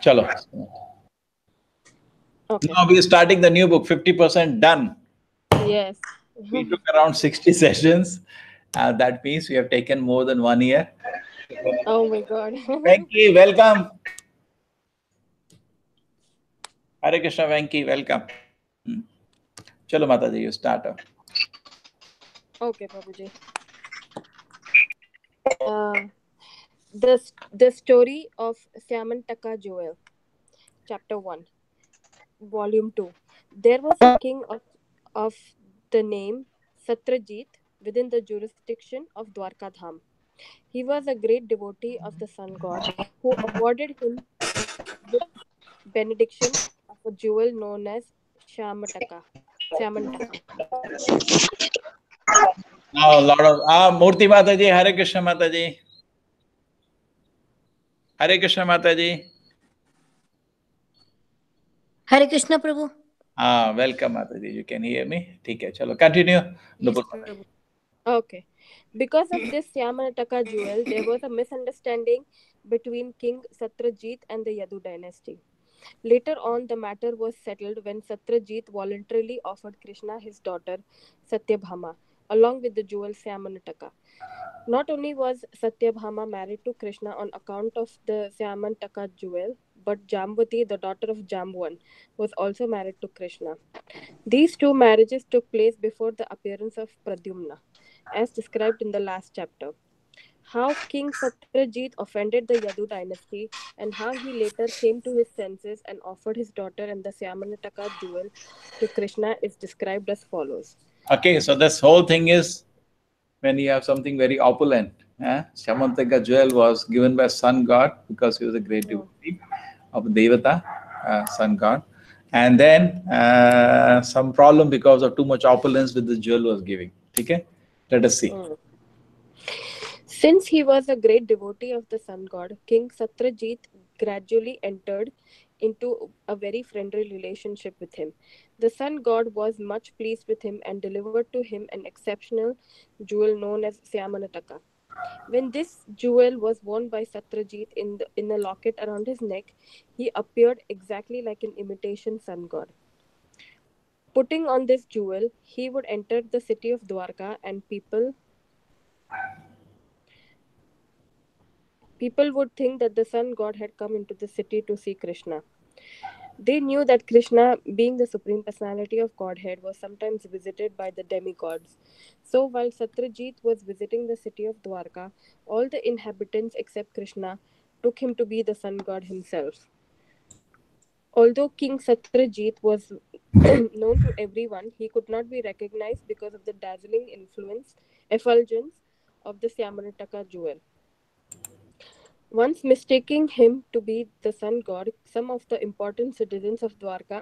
Chalo. Okay. Now we are starting the new book, 50% done. Yes. We took around 60 sessions. That means we have taken more than 1 year. Oh my God. Venki, welcome. Hare Krishna, Venki, welcome. Chalo, Mataji, you start. Okay, Prabhuji. Uh, the story of Syamantaka Jewel, Chapter 1, Volume 2. There was a king of the name Satrajit within the jurisdiction of Dwarka Dham. He was a great devotee of the sun god who awarded him with benediction of a jewel known as Syamantaka. Now, a lot of Murti Mataji, Hare Krishna Mataji. Hare Krishna Mataji. Hare Krishna Prabhu. Welcome Mataji. You can hear me? Okay, chalo, continue. Yes, Prabhu. Okay. Because of this Syamantaka jewel, there was a misunderstanding between King Satrajit and the Yadu dynasty. Later on, the matter was settled when Satrajit voluntarily offered Krishna his daughter Satyabhama, along with the jewel Syamantaka. Not only was Satyabhama married to Krishna on account of the Syamantaka jewel, but Jambavati, the daughter of Jambuan, was also married to Krishna. These two marriages took place before the appearance of Pradyumna, as described in the last chapter. How King Satyajit offended the Yadu dynasty and how he later came to his senses and offered his daughter and the Syamantaka jewel to Krishna is described as follows. Okay, so this whole thing is when you have something very opulent. Syamantaka jewel was given by sun god because he was a great devotee of Devata, sun god. And then some problem because of too much opulence with the jewel was giving. Okay? Let us see. Since he was a great devotee of the sun god, King Satyajit gradually entered into a very friendly relationship with him. The sun god was much pleased with him and delivered to him an exceptional jewel known as Syamantaka. When this jewel was worn by Satyajit in a locket around his neck, he appeared exactly like an imitation sun god. Putting on this jewel, he would enter the city of Dwarka and people would think that the sun god had come into the city to see Krishna. They knew that Krishna, being the supreme personality of Godhead, was sometimes visited by the demigods. So while Satyajit was visiting the city of Dwarka, all the inhabitants except Krishna took him to be the sun god himself. Although King Satyajit was known to everyone, he could not be recognized because of the dazzling effulgence of the Syamantaka jewel. Once mistaking him to be the sun god, some of the important citizens of Dwarka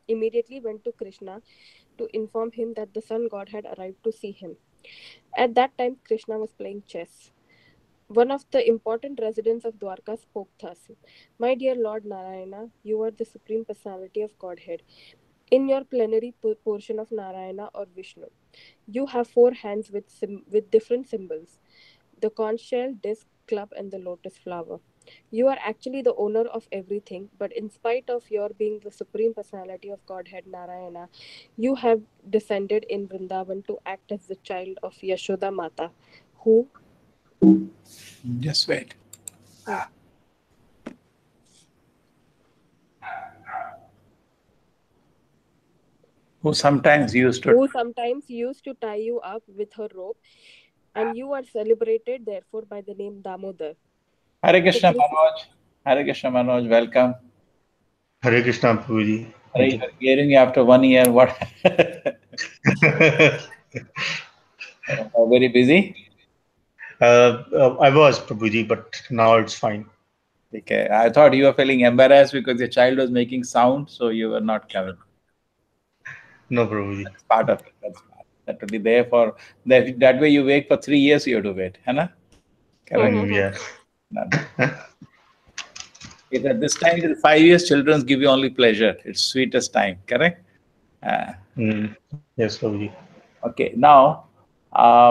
immediately went to Krishna to inform him that the sun god had arrived to see him. At that time, Krishna was playing chess. One of the important residents of Dwarka spoke thus: My dear Lord Narayana, you are the supreme personality of Godhead. In your plenary portion of Narayana or Vishnu, you have four hands with different symbols: the conch shell, disc, club, and the lotus flower. You are actually the owner of everything, but in spite of your being the supreme personality of Godhead Narayana, you have descended in Vrindavan to act as the child of Yashoda Mata, who Just wait. Who sometimes used to tie you up with her rope, and you are celebrated therefore by the name Damodar. Hare Krishna Manoj. Hare Krishna Manoj, welcome. Hare Krishna Prabhuji. Thank you. Hearing you after 1 year, what? Very busy? I was Prabhuji, but now it's fine. Okay. I thought you were feeling embarrassed because your child was making sound, so you were not coming. No, Prabhuji. That's part of it. That's part. That will be there for that. That way you wait for 3 years. You have to wait, Hannah. Correct. Yes. At this time, till 5 years, children give you only pleasure. It's sweetest time. Correct. Yes, Prabhuji. Okay. Now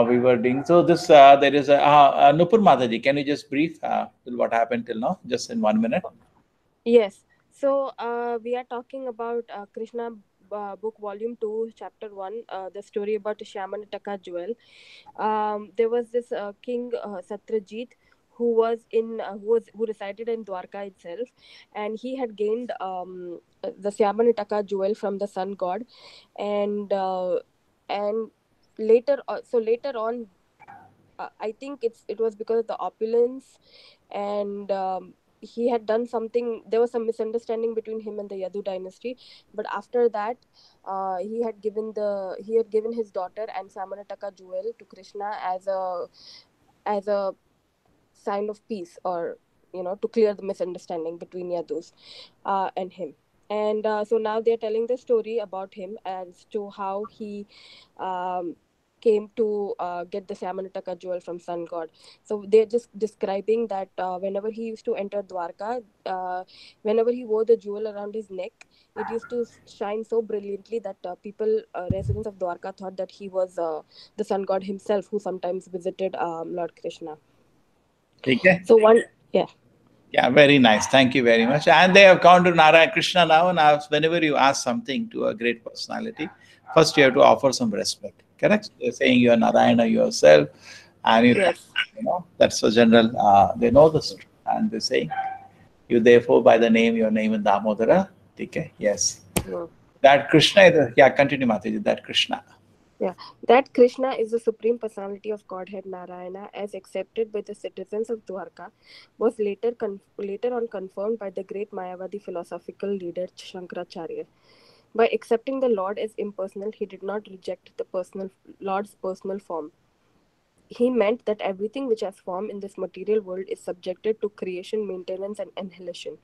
we were doing so. This there is a Nupur Mataji. Can you just brief till what happened till now, just in 1 minute? Yes. So we are talking about Krishna book volume 2 chapter 1, the story about Syamantaka jewel. There was this king Satrajit who resided in Dwarka itself, and he had gained the Syamantaka jewel from the sun god, and later on, I think it was because of the opulence, and he had done something. There was some misunderstanding between him and the Yadu dynasty, but after that, he had given his daughter and Samanataka jewel to Krishna as a sign of peace, or to clear the misunderstanding between Yadus and him. And so now they're telling the story about him as to how he um, came to get the Samanataka jewel from sun god. So they're just describing that whenever he used to enter Dwarka, whenever he wore the jewel around his neck, it used to shine so brilliantly that residents of Dwarka, thought that he was the sun god himself, who sometimes visited Lord Krishna. Okay. So one, yeah, Yeah, very nice. Thank you very much. And they have gone to Narayana Krishna now. Now, whenever you ask something to a great personality, first you have to offer some respect. Correct? You're saying you are Narayana yourself, and yes, that's a general. They know this, and they say you therefore by the name your name is Damodara. Okay. Yes. mm, That Krishna. Yeah. Continue, Mataji. That Krishna. yeah. That Krishna is the supreme personality of Godhead Narayana, as accepted by the citizens of Dwarka, was later on confirmed by the great Mayavadi philosophical leader Shankaracharya. By accepting the Lord as impersonal, he did not reject the personal Lord's personal form. He meant that everything which has form in this material world is subjected to creation, maintenance, and annihilation.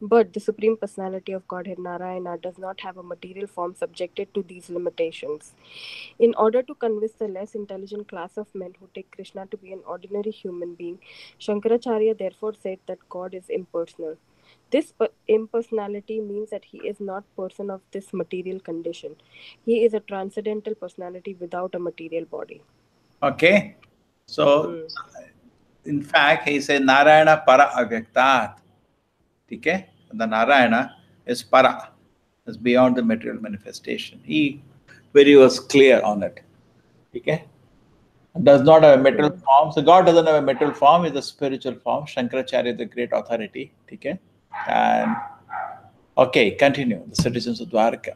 But the Supreme Personality of Godhead Narayana does not have a material form subjected to these limitations. In order to convince the less intelligent class of men who take Krishna to be an ordinary human being, Shankaracharya therefore said that God is impersonal. This impersonality means that he is not person of this material condition. He is a transcendental personality without a material body. Okay. So, Hmm. in fact, he said Narayana para avyaktat. Okay? The Narayana is para, is beyond the material manifestation. He very was clear on it. Okay? Does not have a material Hmm. form. So God doesn't have a material form, is a spiritual form. Shankaracharya is the great authority. Okay? And okay, continue. The citizens of Dwarka.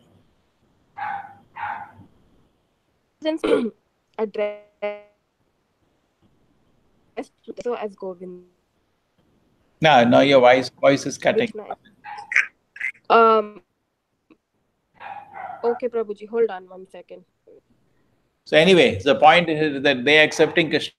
Addressed to the also as Govinda. No, no, your voice is Krishna. cutting. Okay, Prabhuji, hold on 1 second. So anyway, the point is that they accepting Krishna as impersonal.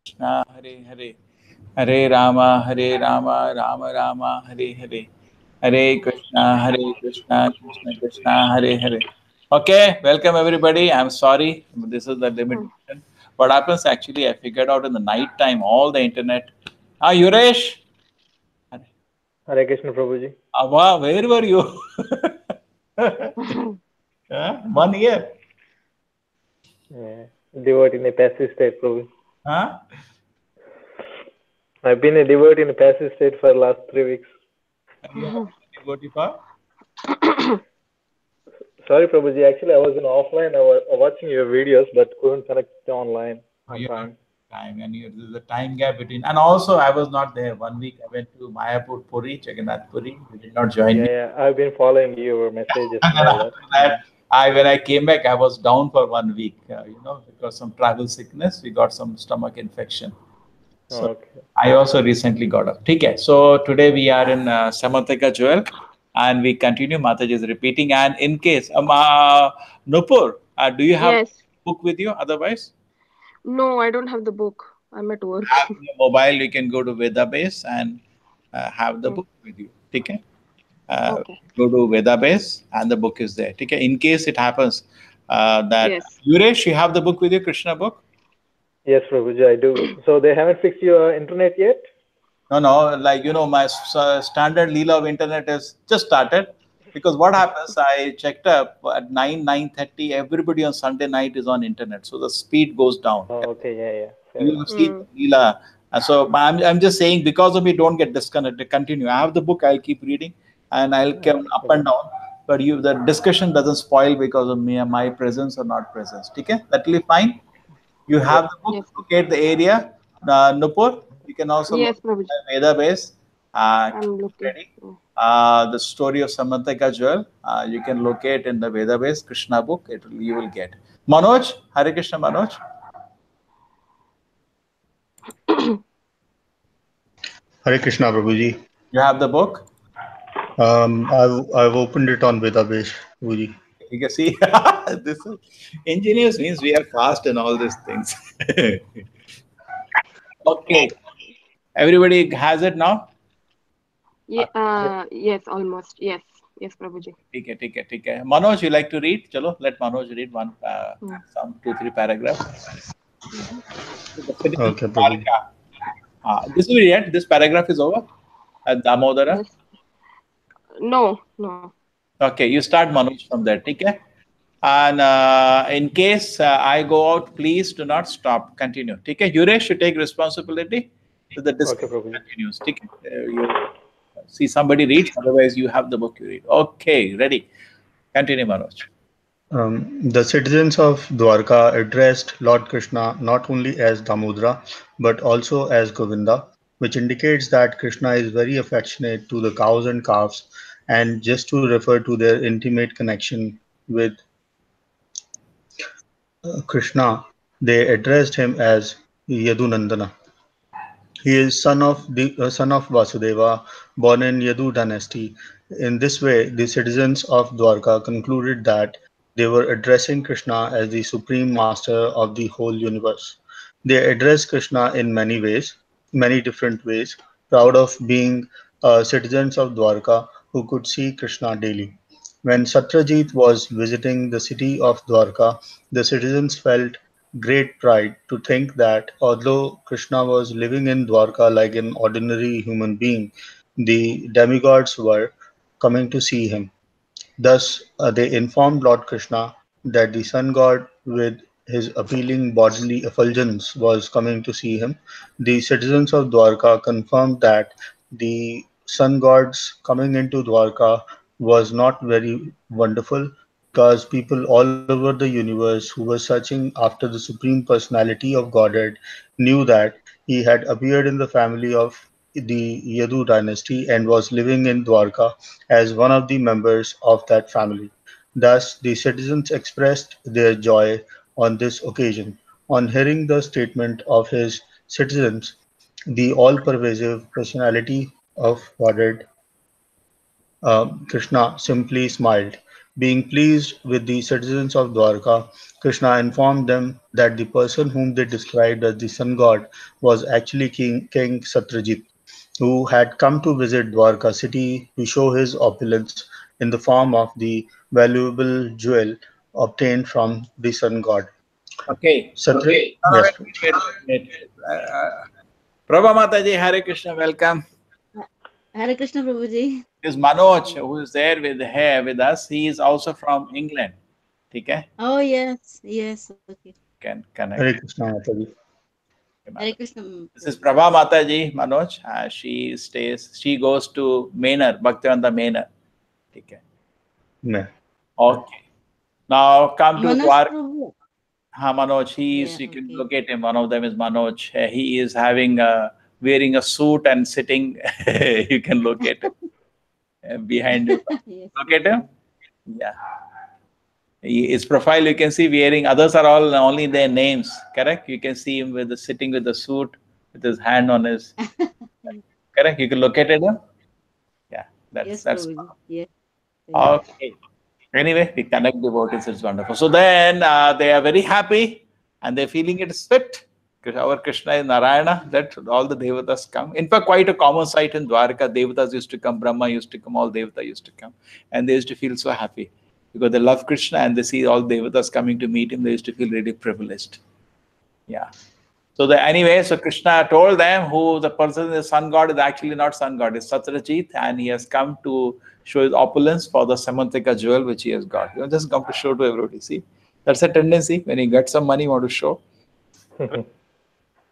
Krishna, Hare Hare, Hare Rama, Rama Rama, Hare Hare, Hare Krishna, Krishna Krishna, Hare Hare. Okay, welcome everybody. I'm sorry, this is the limitation. What happens actually, I figured out in the night time, all the internet. Ah, Yuresh, Hare Krishna Prabhuji. wow, where were you? Huh? 1 year. Yeah. Devotee in a passive state, Prabhuji. Huh? I've been a devotee in a passive state for the last 3 weeks. And you have been a devotee for? Sorry, Prabhuji. Actually, I was in offline. I was watching your videos, but couldn't connect online on You have time. time, and there's a time gap between. And also, I was not there 1 week. I went to Mayapur, Puri, Jagannath Puri. You did not join me. Yeah, I've been following your messages and And all that. after that, when I came back, I was down for 1 week. Because some travel sickness, we got some stomach infection. So Okay. I also recently got up. Okay, so today we are in Syamantaka Jewel, and we continue. Mataji is repeating. And in case, Nupur, do you have Yes. book with you? Otherwise, No, I don't have the book. I'm at work. have your mobile. You can go to Vedabase and have the Mm. book with you. Okay. Okay. Go to Vedabase and the book is there. Okay. In case it happens that Yes. Yuresh, you have the book with you, Krishna book. Yes, Prabhuji, I do. So they haven't fixed your internet yet? No, like my standard Leela of internet is just started, because what happens? I checked up at 9:30. Everybody on Sunday night is on internet, so the speed goes down. Oh, okay, yeah, fair You enough. have seen Mm. Leela. So I'm just saying, because of me, don't get disconnected. Continue. I have the book. I'll keep reading, and I'll come up Okay. and down. But the discussion doesn't spoil because of me and my presence or not presence. Okay, that will be fine. You have Yep. the book. Yes. Locate the area. Nupur. You can also Yes, locate Prabhuji. the Veda base. Keep I'm looking. ready. Mm. The story of Samantaka Jewel. You can locate in the Veda base Krishna book. You will get. Manoj, Hare Krishna, Manoj. Hare Krishna, Prabhuji. You have the book. I've opened it on Vedabase, Prabhuji. You can see this is, engineers means we are fast in all these things. Okay, everybody has it now. Yeah, Yep. yes, almost. Yes. Yes, Prabhuji. ठीक है. Manoj, you like to read? Chalo, let Manoj read one, Mm. some 2-3 paragraph. Mhm. The citizen Okay, Prabhuji. Dwarka. This will yet. This paragraph is over. Damodara. Yes. No, no. Okay, you start Manoj from there. Okay. And in case I go out, please do not stop. Continue. Okay. Yuresh should take responsibility. So the Okay, discussion Prabhuji. continues. Okay. You see somebody reads. Otherwise, you have the book you read. Okay. Ready. Continue, Manoj. The citizens of Dwarka addressed Lord Krishna not only as Damodara but also as Govinda, which indicates that Krishna is very affectionate to the cows and calves, and just to refer to their intimate connection with Krishna, they addressed him as Yadunandana. He is son of Vasudeva, born in Yadu dynasty. In this way, the citizens of Dwarka concluded that they were addressing Krishna as the supreme master of the whole universe. They addressed Krishna in many different ways, proud of being citizens of Dwarka who could see Krishna daily. When Satyajit was visiting the city of Dwarka, the citizens felt great pride to think that although Krishna was living in Dwarka like an ordinary human being, the demigods were coming to see him. Thus, they informed Lord Krishna that the sun god, with his appealing bodily effulgence, was coming to see him. The citizens of Dwarka confirmed that the sun god's coming into Dwarka was not very wonderful, because people all over the universe who were searching after the supreme personality of Godhead knew that he had appeared in the family of the Yadu dynasty and was living in Dwarka as one of the members of that family. Thus, the citizens expressed their joy on this occasion. On hearing the statement of his citizens, the all pervasive personality of Godhead, Krishna simply smiled. Being pleased with the citizens of Dwarka, Krishna informed them that the person whom they described as the sun god was actually King Satyajit, who had come to visit Dwarka city to show his opulence in the form of the valuable jewel obtained from the sun god. Okay. No, Yes. wait. Prabha Mataji, Hare Krishna, welcome. Hare Krishna Prabhuji. Is Manoj, who is there with us. He is also from England. Okay. Oh yes, yes, okay. Can Hare connect. Krishna Mataji. Hare Krishna, This is Prabhuji. Prabha Mataji, Manoj. She goes to Manor, Bhaktivedanta Manor. Okay. मैं Okay. Now come to Manas Dwarka. Prabhu. Manoj, Yeah, you can okay. locate him. One of them is Manoj. He is wearing a suit and sitting. You can locate him behind you. Yes, Locate him. Yeah. His profile you can see wearing. Others are all only their names. Correct. You can see him sitting with the suit with his hand on his. Correct. You can locate him. Yeah. yes, That's Prabhuji. Yes, yes. okay. Anyway, we connect devotees. It's wonderful. So then they are very happy and they're feeling it fit. Our Krishna is Narayana, that all the devatas come. In fact, quite a common sight in Dwarka. Devatas used to come, Brahma used to come, all devatas used to come. And they used to feel so happy because they love Krishna and they see all devatas coming to meet him. They used to feel really privileged. Yeah. So anyway, so Krishna told them who the person is sun god is actually not sun god, it's Satrajit, and he has come to show his opulence for the Syamantaka jewel which he has got. You know, just come to show to everybody. See, that's a tendency when you get some money, you want to show.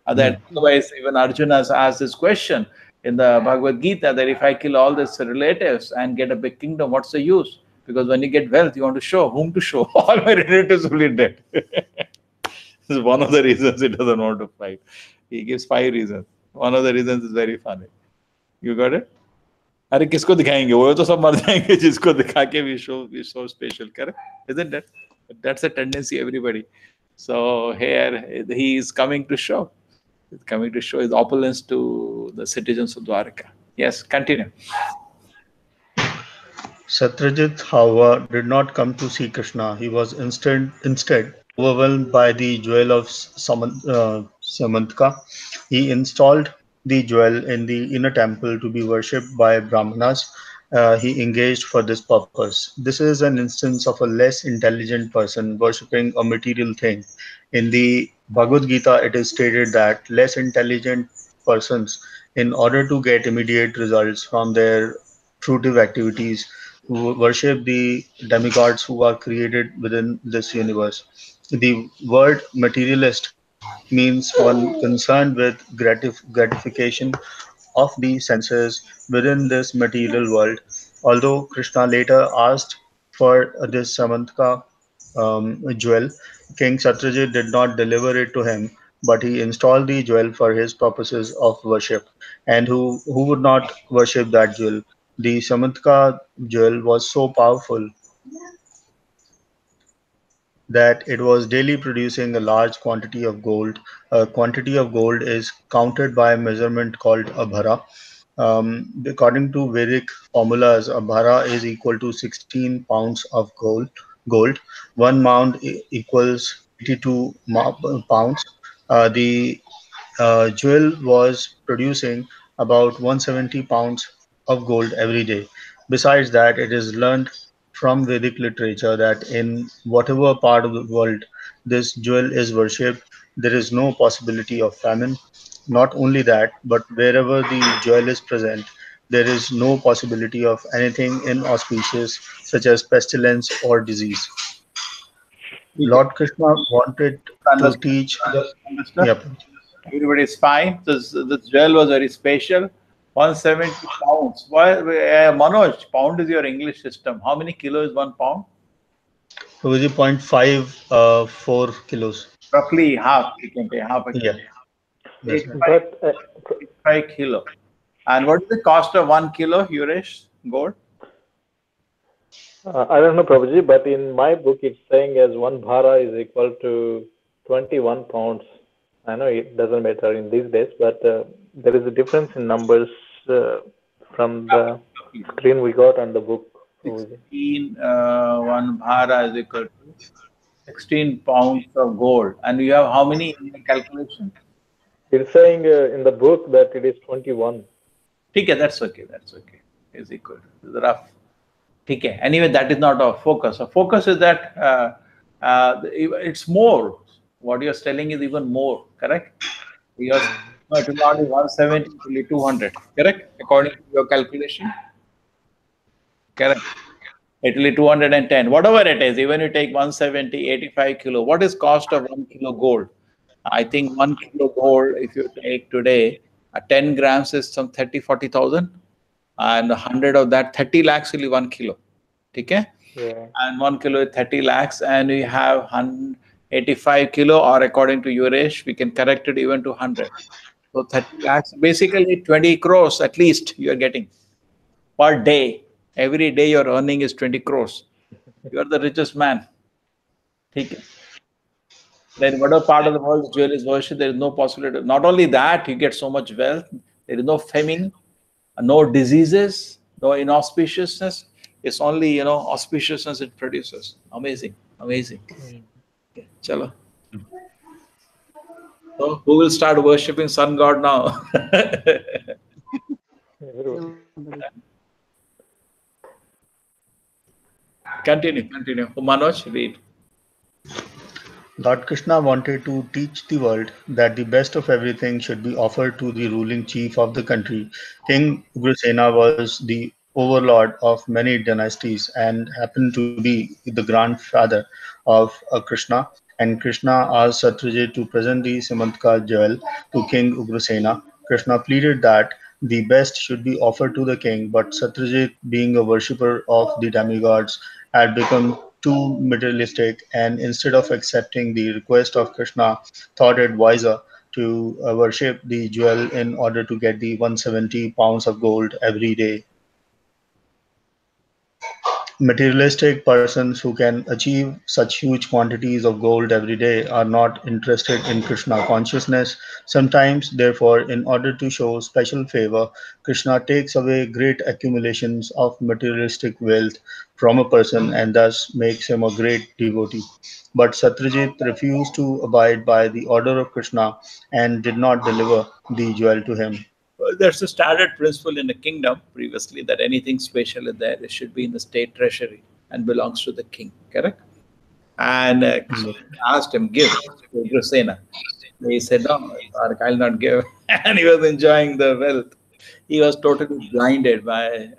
That otherwise, even Arjuna has asked this question in the Bhagavad Gita that if I kill all these relatives and get a big kingdom, what's the use? Because when you get wealth, you want to show whom to show. All my relatives will be dead. This is one of the reasons he doesn't want to fight. He gives 5 reasons. One of the reasons is very funny. You got it? अरे किसको दिखाएंगे वो तो सब मर जाएंगे जिसको दिखा के we show special, correct? Isn't that? That's a tendency everybody. So here he is coming to show. He's coming to show his opulence to the citizens of Dwarka. Yes, continue. Satyajit, however, did not come to see Krishna. He was instead overwhelmed by the jewel of Syamantaka. He installed the jewel in the inner temple to be worshipped by Brahmanas. He engaged for this purpose. This is an instance of a less intelligent person worshipping a material thing. In the Bhagavad Gita, it is stated that less intelligent persons, in order to get immediate results from their fruitive activities, worship the demigods who are created within this universe. The word materialist means one concerned with gratification of the senses within this material world. Although Krishna later asked for this Samantaka jewel, King Satyajit did not deliver it to him, but he installed the jewel for his purposes of worship. And who would not worship that jewel? The Samantaka jewel was so powerful that it was daily producing a large quantity of gold. A quantity of gold is counted by a measurement called a bhara. According to Vedic formulas, a bhara is equal to 16 pounds of gold. Gold. One mound equals 82 pounds. The Jewel was producing about 170 pounds of gold every day. Besides that, it is learned from Vedic literature that in whatever part of the world this jewel is worshipped, there is no possibility of famine. Not only that, but wherever the jewel is present, there is no possibility of anything inauspicious such as pestilence or disease. Okay. Lord Krishna wanted to Understood. teach. Understood. Yep. Everybody is fine. This jewel was very special. 170 pounds. Why, Manoj, pound is your English system. How many kilos is 1 pound? It was 0.5 4 kilos. Roughly half. You can say half a Yeah, kilo. that's right. 85, But 85 kilo. And what is the cost of 1 kilo, Yuresh, gold? I don't know, Prabhuji, but in my book it's saying as one bhara is equal to 21 pounds. I know it doesn't matter in these days, but there is a difference in numbers from the screen we got and the book, Prabhuji. 16, 1 bhara is equal to 16 pounds of gold. And you have how many in the calculation? It's saying in the book that it is 21. Okay, that's okay. That's okay. Is equal. It's rough. Okay. Anyway, that is not our focus. Our focus is that it's more. What you're telling is even more. Correct? You're, no, it will not be 170, it will be 200. Correct? According to your calculation. Correct. It will be 210. Whatever it is, even you take 170, 85 kilo. What is cost of 1 kilo gold? I think 1 kilo gold, if you take today, 10 grams is some 30, 40,000, and 100 of that, 30 lakhs will be 1 kilo. Okay? Yeah. And 1 kilo is 30 lakhs, and we have 185 kilo, or according to Yuresh, we can correct it even to 100. So 30 lakhs, basically 20 crores at least you are getting per day. Every day your earning is 20 crores. You are the richest man. Okay? Then whatever part of the world jewel is worshipped, there is no possibility. Not only that, you get so much wealth. There is no famine, no diseases, no inauspiciousness. It's only auspiciousness it produces. Amazing, amazing. Mm. Okay, chalo. So who will start worshipping sun god now? Everybody. Nobody. Continue, continue. Manoj, read. Lord Krishna wanted to teach the world that the best of everything should be offered to the ruling chief of the country. King Ugrasena was the overlord of many dynasties and happened to be the grandfather of Krishna. And Krishna asked Satyajit to present the Syamantaka jewel to King Ugrasena. Krishna pleaded that the best should be offered to the king, but Satyajit, being a worshipper of the demigods, had become too materialistic, and instead of accepting the request of Krishna, thought it wiser to worship the jewel in order to get the 170 pounds of gold every day. Materialistic persons who can achieve such huge quantities of gold every day are not interested in Krishna consciousness. Sometimes, therefore, in order to show special favor, Krishna takes away great accumulations of materialistic wealth from a person and thus makes him a great devotee. But Satyajit refused to abide by the order of Krishna and did not deliver the jewel to him. Well, there's a standard principle in the kingdom previously that anything special is there, it should be in the state treasury and belongs to the king. Correct? And so he asked him, give to Ugrasena. He said, no, I'll not give. And he was enjoying the wealth. He was totally blinded by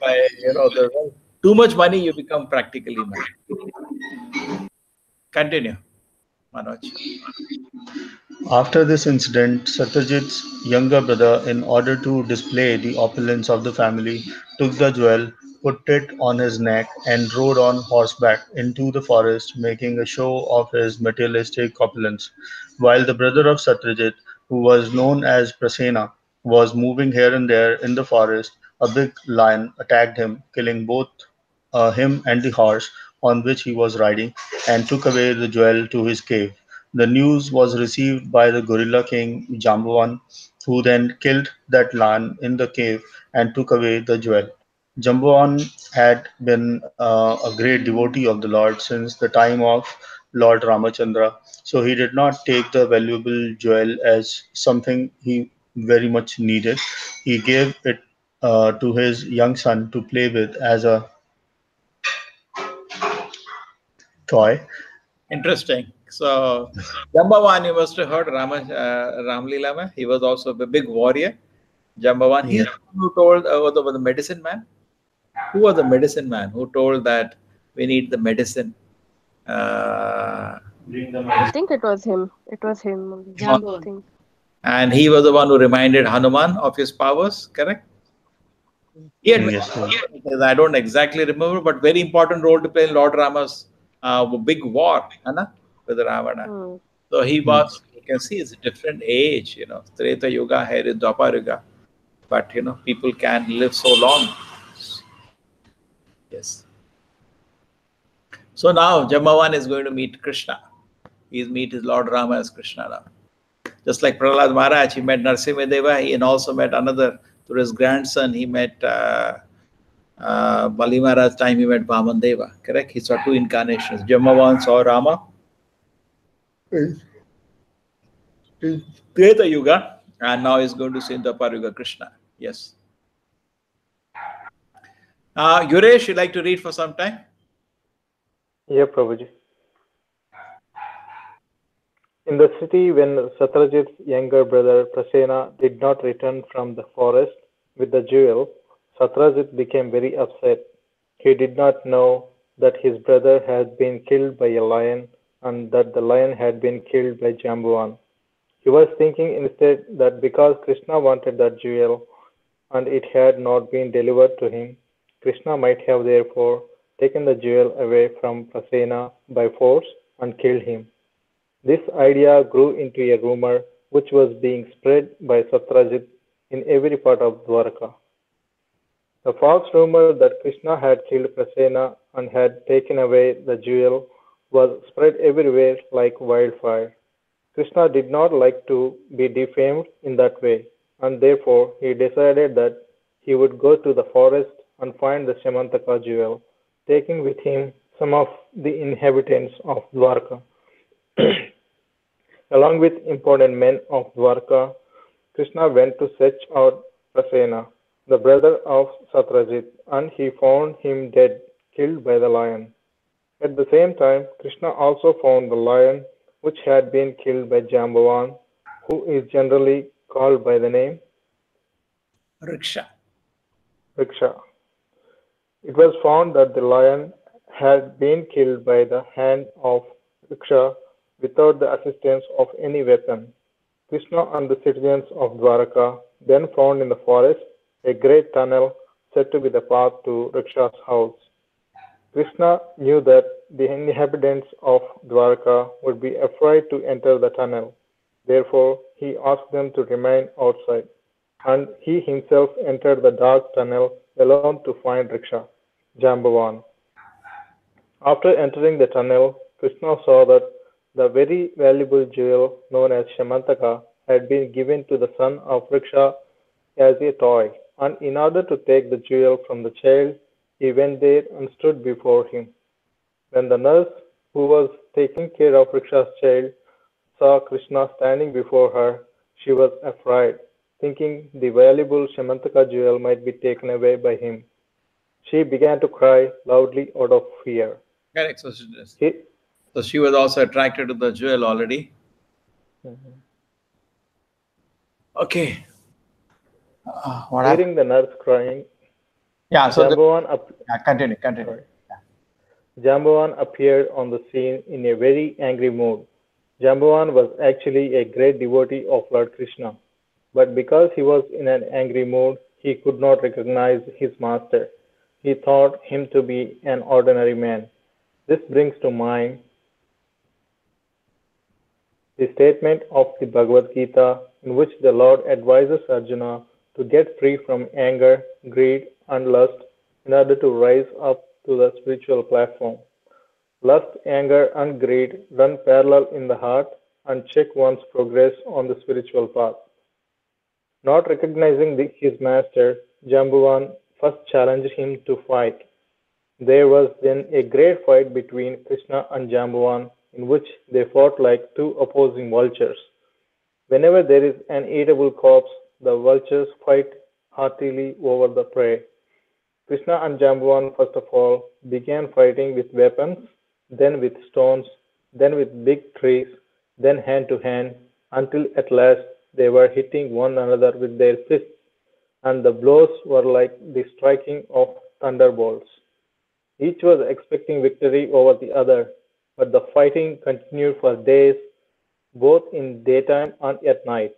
the wealth. Too much money, you become practically mad. Continue, Manoj. After this incident, Satyajit's younger brother, in order to display the opulence of the family, took the jewel, put it on his neck, and rode on horseback into the forest, making a show of his materialistic opulence. While the brother of Satyajit, who was known as Prasena, was moving here and there in the forest, a big lion attacked him, killing both him and the horse on which he was riding, and took away the jewel to his cave. The news was received by the gorilla king Jambavan, who then killed that lion in the cave and took away the jewel. Jambavan had been a great devotee of the Lord since the time of Lord Ramachandra, so he did not take the valuable jewel as something he very much needed. He gave it to his young son to play with as a toy. Interesting. So, Jambavan, you must have heard Ramlila. Mein. He was also a big warrior. Jambavan, he's Yeah. the one who told the medicine man. Who was the medicine man who told that we need the medicine? Uh, I think it was him. It was him only. I Jambon. think. and he was the one who reminded Hanuman of his powers, correct? He had Yes. I don't exactly remember, but very important role to play in Lord Rama's big war, Anna, with Ravana. Hmm. So he was, you can see it's a different age, Treta Yuga, here is Dwapar Yuga. But, people can live so long. Yes. So now Jambavan is going to meet Krishna. He's meet his Lord Rama as Krishna now. Just like Prahlad Maharaj, he met Narsimha and also met another, through his grandson, he met Bali Maharaj time, he met Vaman Deva, correct? He saw two incarnations. Jambavan saw Rama in Treta Yuga, and now he's going to see in Dwapar Yuga Krishna. Yes. Yuresh, you'd like to read for some time? Yeah, Prabhuji. In the city, when Satyajit's younger brother Prasena did not return from the forest with the jewel, Satyajit became very upset. He did not know that his brother had been killed by a lion and that the lion had been killed by Jambuvan. He was thinking instead that because Krishna wanted that jewel and it had not been delivered to him, Krishna might have therefore taken the jewel away from Prasena by force and killed him. This idea grew into a rumor which was being spread by Satrajit in every part of Dwarka. The false rumor that Krishna had killed Prasena and had taken away the jewel was spread everywhere like wildfire. Krishna did not like to be defamed in that way, and therefore he decided that he would go to the forest and find the Syamantaka jewel, taking with him some of the inhabitants of Dwarka. Along with important men of Dwarka, Krishna went to search out Prasena, the brother of Satrajit, and he found him dead, killed by the lion. At the same time, Krishna also found the lion which had been killed by Jambavan, who is generally called by the name Riksha. Riksha. It was found that the lion had been killed by the hand of Riksha without the assistance of any weapon. Krishna and the citizens of Dwaraka then found in the forest a great tunnel said to be the path to Riksha's house. Krishna knew that the inhabitants of Dwarka would be afraid to enter the tunnel. Therefore, he asked them to remain outside, and he himself entered the dark tunnel alone to find Riksha, Jambavan. After entering the tunnel, Krishna saw that the very valuable jewel known as Syamantaka had been given to the son of Riksha as a toy, and in order to take the jewel from the child, he went there and stood before him. When the nurse who was taking care of Riksha's child saw Krishna standing before her, she was afraid, thinking the valuable Syamantaka jewel might be taken away by him. She began to cry loudly out of fear. Correct. He, So she was also attracted to the jewel already. Okay. What happened? hearing the nurse crying, Yeah. So continue. sorry. Jambavan appeared on the scene in a very angry mood. Jambavan was actually a great devotee of Lord Krishna, but because he was in an angry mood, he could not recognize his master. He thought him to be an ordinary man. This brings to mind the statement of the Bhagavad Gita in which the Lord advises Arjuna to get free from anger, greed, and lust in order to rise up to the spiritual platform. Lust, anger, and greed run parallel in the heart and check one's progress on the spiritual path. Not recognizing his master, Jambuvan first challenged him to fight. There was then a great fight between Krishna and Jambuvan in which they fought like two opposing vultures. Whenever there is an eatable corpse, the vultures fight heartily over the prey. Krishna and Jambuvan first of all began fighting with weapons, then with stones, then with big trees, then hand to hand, until at last they were hitting one another with their fists, and the blows were like the striking of thunderbolts. Each was expecting victory over the other, but the fighting continued for days, both in daytime and at night.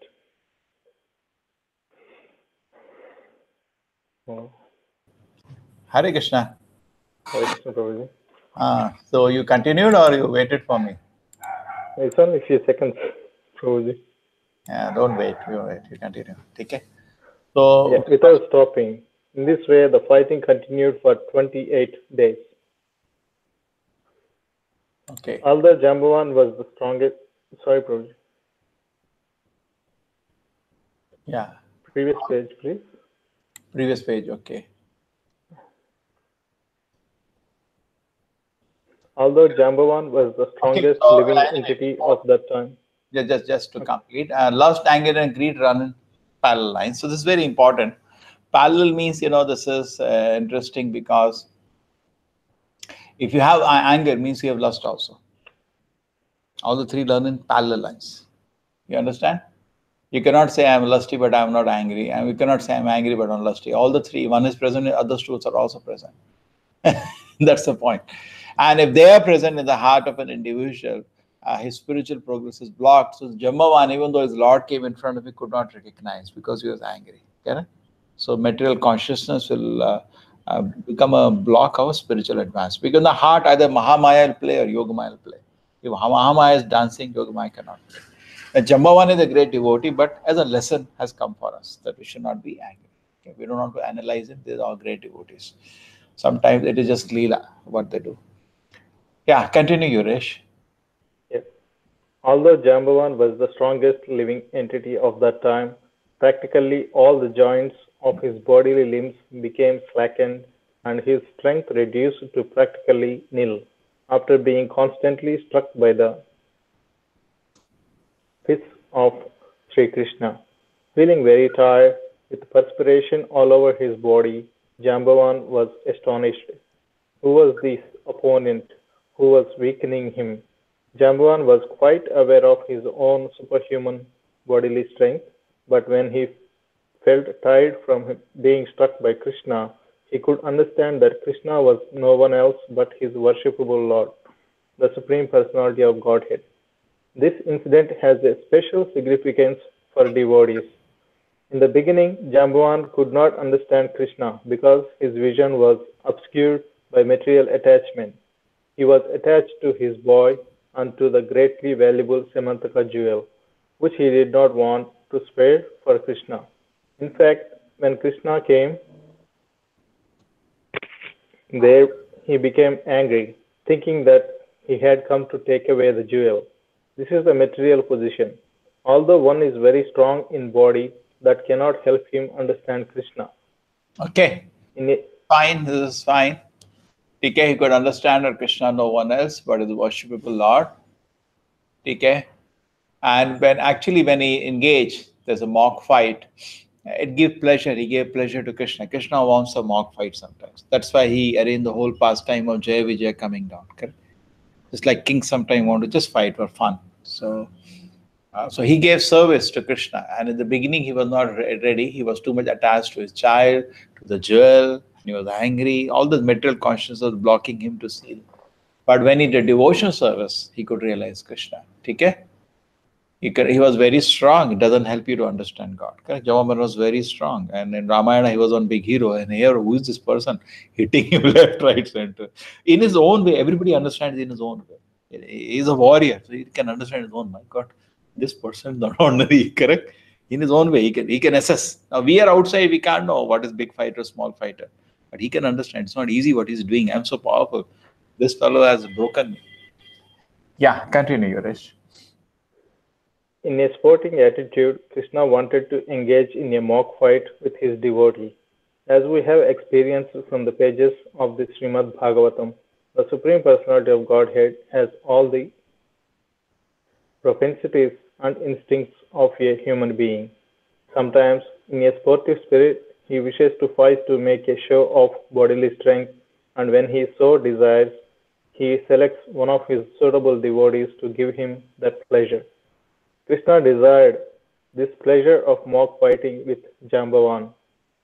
Oh, Hare Krishna. Hare Krishna Prabhuji. So you continued or you waited for me? It's only a few seconds, Prabhuji. Yeah, don't wait. You continue. Okay. So Yeah, without stopping. In this way, the fighting continued for 28 days. okay. Although Jambuvan was the strongest, sorry, Prabhuji. Yeah. Previous page, please. Previous page. Okay. Although Jambavan was the strongest so living entity of that time. Just to complete, lust, anger, and greed run in parallel lines. So this is very important. Parallel means, this is interesting because if you have anger, means you have lust also. All the three run in parallel lines. You understand? You cannot say I am lusty but I am not angry, and you cannot say I am angry but I am lusty. All the three, one is present, the other two are also present. That's the point. And if they are present in the heart of an individual, his spiritual progress is blocked. So Jambavan, even though his Lord came in front of him, could not recognize because he was angry. Correct? So material consciousness will become a block of spiritual advance. Because in the heart, either Mahamaya will play or Yogamaya will play. If Mahamaya is dancing, Yogamaya cannot play. Jambavan is a great devotee, but as a lesson has come for us that we should not be angry. Okay? We don't want to analyze it. These are all great devotees. Sometimes it is just Leela, what they do. Yeah, continue, Yuresh. Yes. Although Jambavan was the strongest living entity of that time, practically all the joints of his bodily limbs became slackened and his strength reduced to practically nil after being constantly struck by the fists of Sri Krishna. Feeling very tired, with perspiration all over his body, Jambavan was astonished. Who was this opponent who was weakening him? Jambavan was quite aware of his own superhuman bodily strength, but when he felt tired from being struck by Krishna, he could understand that Krishna was no one else but his worshipable Lord, the Supreme Personality of Godhead. This incident has a special significance for devotees. In the beginning, Jambavan could not understand Krishna because his vision was obscured by material attachment. He was attached to his boy and to the greatly valuable Syamantaka jewel, which he did not want to spare for Krishna. In fact, when Krishna came there, he became angry, thinking that he had come to take away the jewel. This is the material position. Although one is very strong in body, that cannot help him understand Krishna. Okay, In a, fine, this is fine. TK, he could understand that Krishna, no one else, but is the worshipable Lord. TK. And when he engaged, there's a mock fight. It gives pleasure. He gave pleasure to Krishna. Krishna wants a mock fight sometimes. That's why he arranged the whole pastime of Jaya Vijaya coming down. Correct? Just like kings sometimes want to just fight for fun. So he gave service to Krishna, and in the beginning he was not ready. He was too much attached to his child, to the jewel, and he was angry. All this material consciousness was blocking him to see. But when he did devotional service, he could realize Krishna. Okay? He was very strong. It doesn't help you to understand God. Correct? Javaman was very strong. And in Ramayana, he was one big hero. And here, who is this person hitting him left, right, center? In his own way, everybody understands in his own way. He is a warrior, so he can understand his own. My God, this person is not ordinary. Correct? In his own way, he can assess. Now, we are outside, we can't know what is big fighter, small fighter. But he can understand. It's not easy what he's doing. I'm so powerful. This fellow has broken me. Yeah, continue, Yuresh. in a sporting attitude, Krishna wanted to engage in a mock fight with his devotee. As we have experienced from the pages of the Srimad Bhagavatam, the Supreme Personality of Godhead has all the propensities and instincts of a human being. Sometimes, in a sportive spirit, he wishes to fight to make a show of bodily strength, and when he so desires, he selects one of his suitable devotees to give him that pleasure. Krishna desired this pleasure of mock fighting with Jambavan.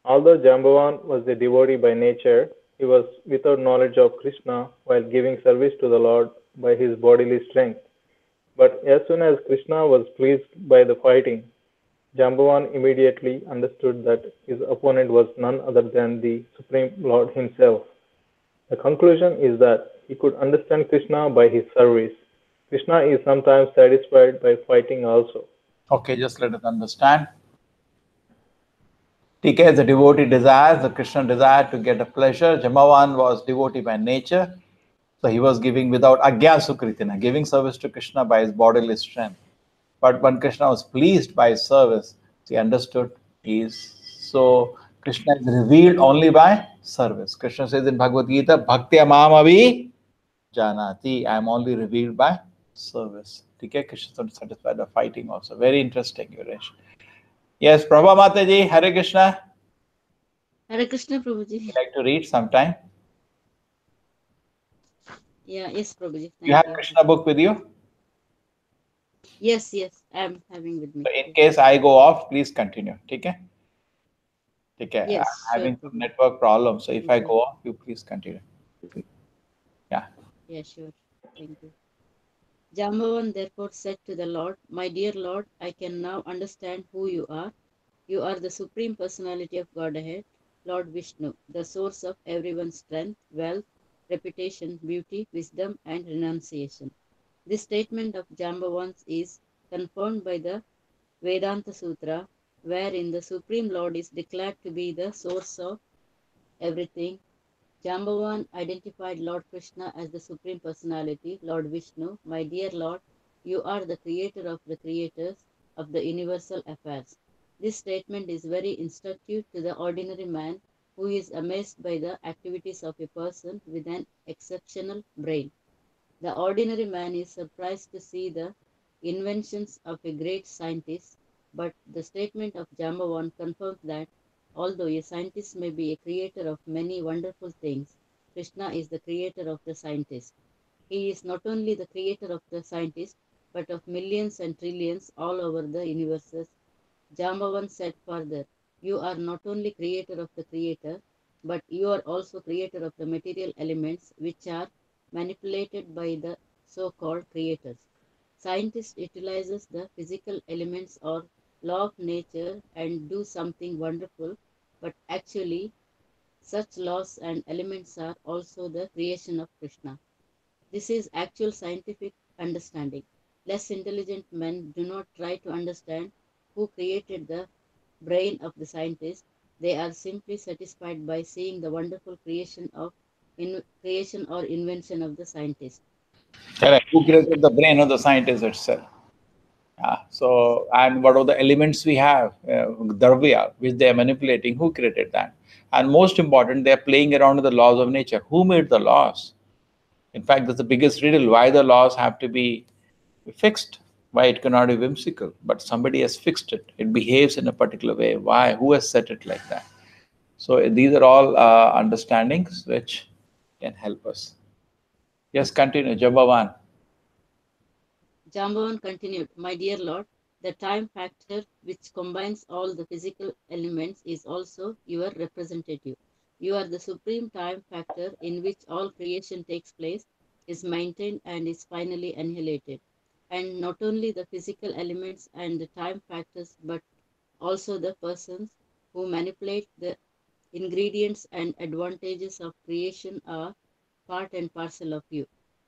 Although Jambavan was a devotee by nature, he was without knowledge of Krishna while giving service to the Lord by his bodily strength. But as soon as Krishna was pleased by the fighting, Jambavan immediately understood that his opponent was none other than the Supreme Lord himself. The conclusion is that he could understand Krishna by his service. Krishna is sometimes satisfied by fighting also. Okay, just let us understand. TK, the devotee desires, the Krishna desired to get a pleasure. Jambavan was devotee by nature. So he was giving without agya sukritina, giving service to Krishna by his bodily strength. But when Krishna was pleased by his service, he understood he is. So Krishna is revealed only by service. Krishna says in Bhagavad Gita, Bhaktya Mamavi Janati. I am only revealed by service. Okay, Krishna is not satisfied by fighting also. Very interesting, Yuresh. Yes, Prabha Mataji, Hare Krishna. Hare Krishna, Prabhuji. Would like to read sometime? Yeah, yes, Prabhuji. You Thank have you. Krishna book with you? Yes, I'm having with me. So in case I go off, please continue. Okay? Okay. I'm Yes, sure, having some Prabhuji. network problems. So if I Thank you. go off, you please continue. Yeah. Yeah, sure. Thank you. Jambavan therefore said to the Lord, "My dear Lord, I can now understand who you are. You are the Supreme Personality of Godhead, Lord Vishnu, the source of everyone's strength, wealth, reputation, beauty, wisdom, and renunciation." This statement of Jambavan's is confirmed by the Vedanta Sutra, wherein the Supreme Lord is declared to be the source of everything. Jambavan identified Lord Krishna as the Supreme Personality, Lord Vishnu. "My dear Lord, you are the creator of the creators of the universal affairs." This statement is very instructive to the ordinary man who is amazed by the activities of a person with an exceptional brain. The ordinary man is surprised to see the inventions of a great scientist, but the statement of Jambavan confirms that although a scientist may be a creator of many wonderful things, Krishna is the creator of the scientist. He is not only the creator of the scientist, but of millions and trillions all over the universes. Jambavan said further, "You are not only creator of the creator, but you are also creator of the material elements which are manipulated by the so-called creators." Scientists utilizes the physical elements or law of nature and do something wonderful, but actually such laws and elements are also the creation of Krishna. This is actual scientific understanding. Less intelligent men do not try to understand who created the brain of the scientist. They are simply satisfied by seeing the wonderful creation or invention of the scientist. Correct. Who created the brain of the scientist itself? So, and what are the elements we have, dravya, which they are manipulating? Who created that? And most important, they are playing around with the laws of nature. Who made the laws? In fact, that's the biggest riddle why the laws have to be fixed, why it cannot be whimsical. But somebody has fixed it. It behaves in a particular way. Why? Who has set it like that? So, these are all understandings which can help us. Yes, continue, Jambavan. Jambavan continued, "My dear Lord, the time factor which combines all the physical elements is also your representative. You are the supreme time factor in which all creation takes place, is maintained, and is finally annihilated. And not only the physical elements and the time factors, but also the persons who manipulate the ingredients and advantages of creation are part and parcel of you.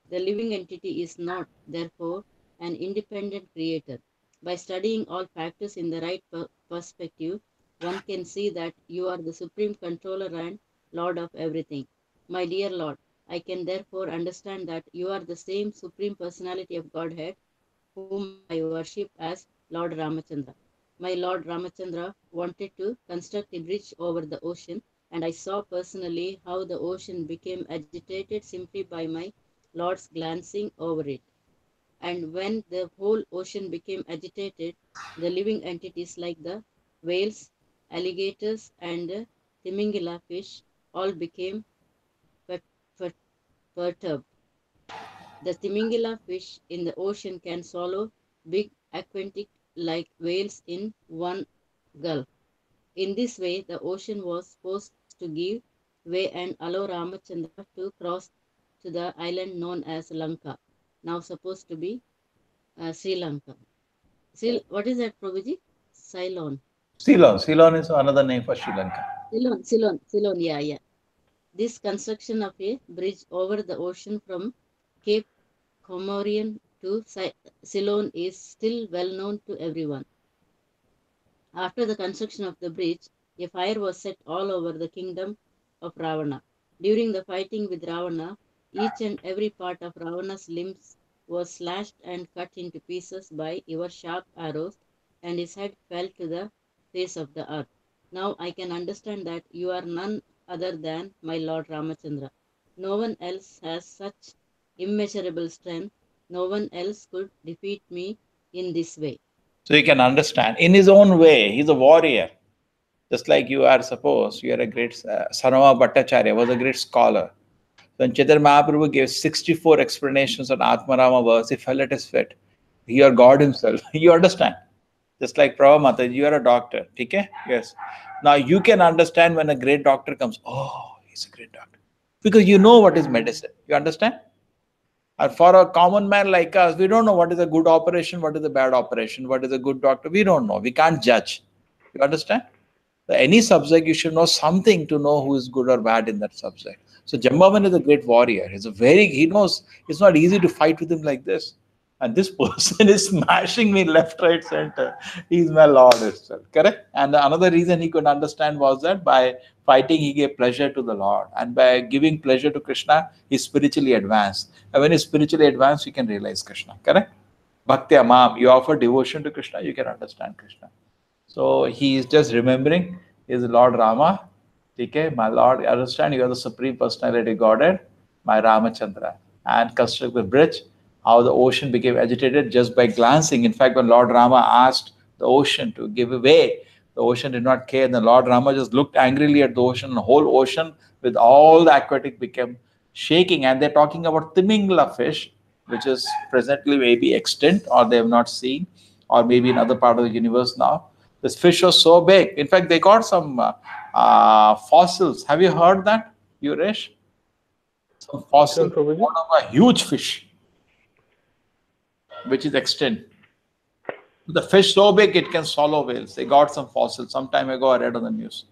The living entity is not, therefore, an independent creator. By studying all factors in the right perspective, one can see that you are the supreme controller and Lord of everything. My dear Lord, I can therefore understand that you are the same supreme personality of Godhead whom I worship as Lord Ramachandra. My Lord Ramachandra wanted to construct a bridge over the ocean, and I saw personally how the ocean became agitated simply by my Lord's glancing over it. And when the whole ocean became agitated, the living entities like the whales, alligators, and Timingila fish all became per- per- perturbed. The Timingila fish in the ocean can swallow big aquatic like whales in one gulp. In this way, the ocean was forced to give way and allow Ramachandra to cross to the island known as Lanka, now supposed to be Sri Lanka. What is that, Prabhuji? Ceylon. Ceylon. Ceylon is another name for Sri Lanka. Ceylon, yeah, yeah. This construction of a bridge over the ocean from Cape Comorian to Ceylon is still well known to everyone. After the construction of the bridge, a fire was set all over the kingdom of Ravana. During the fighting with Ravana, each and every part of Ravana's limbs was slashed and cut into pieces by your sharp arrows, and his head fell to the face of the earth. Now I can understand that you are none other than my Lord Ramachandra. No one else has such immeasurable strength. No one else could defeat me in this way. So you can understand. In his own way, he's a warrior. Just like you are, suppose you are a great Sarama Bhattacharya was a great scholar. When Chaitanya Mahaprabhu gave 64 explanations on Atmarama verse, he fell at his feet. He or God himself. You understand? Just like Prabhupada Mata, you are a doctor. Okay? Yes. Now you can understand when a great doctor comes. Oh, he's a great doctor. Because you know what is medicine. You understand? And for a common man like us, we don't know what is a good operation, what is a bad operation, what is a good doctor. We don't know. We can't judge. You understand? So any subject, you should know something to know who is good or bad in that subject. So Jambavan is a great warrior. He knows it's not easy to fight with him like this. And this person is smashing me left, right, center. He's my Lord itself. Correct? And another reason he could understand was that by fighting, he gave pleasure to the Lord. And by giving pleasure to Krishna, he spiritually advanced. And when he spiritually advanced, he can realize Krishna. Correct? Bhakti Amam, you offer devotion to Krishna, you can understand Krishna. So he is just remembering his Lord Rama. Okay, my Lord, I understand you are the Supreme Personality Godhead, my Ramachandra. And construct the bridge, how the ocean became agitated just by glancing. In fact, when Lord Rama asked the ocean to give way, the ocean did not care. And the Lord Rama just looked angrily at the ocean, and the whole ocean with all the aquatic became shaking. And they're talking about Timingla fish, which is presently maybe extinct or they have not seen, or maybe in other part of the universe now. This fish was so big. In fact, they got some fossils. Have you heard that, Yuresh? Some Which one, fossils Prabhuji? out of a huge fish, which is extinct. The fish so big it can swallow whales. They got some fossils. Some time ago, I read on the news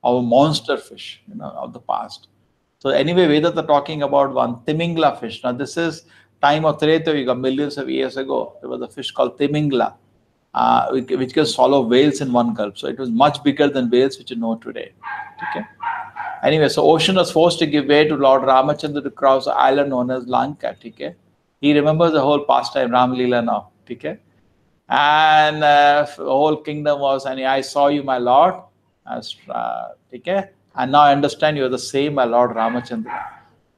of a monster fish, of the past. So anyway, Vedas are talking about one Timingla fish. Now this is time of Treta Yuga, millions of years ago. There was a fish called Timingla, which can swallow whales in one gulp. So it was much bigger than whales which you know today. Okay. Anyway, so ocean was forced to give way to Lord Ramachandra to cross the island known as Lanka. Okay. He remembers the whole pastime, Ram Leela now. Okay. And the whole kingdom was, and I saw you, my Lord. Okay. And now I understand you are the same, my Lord Ramachandra.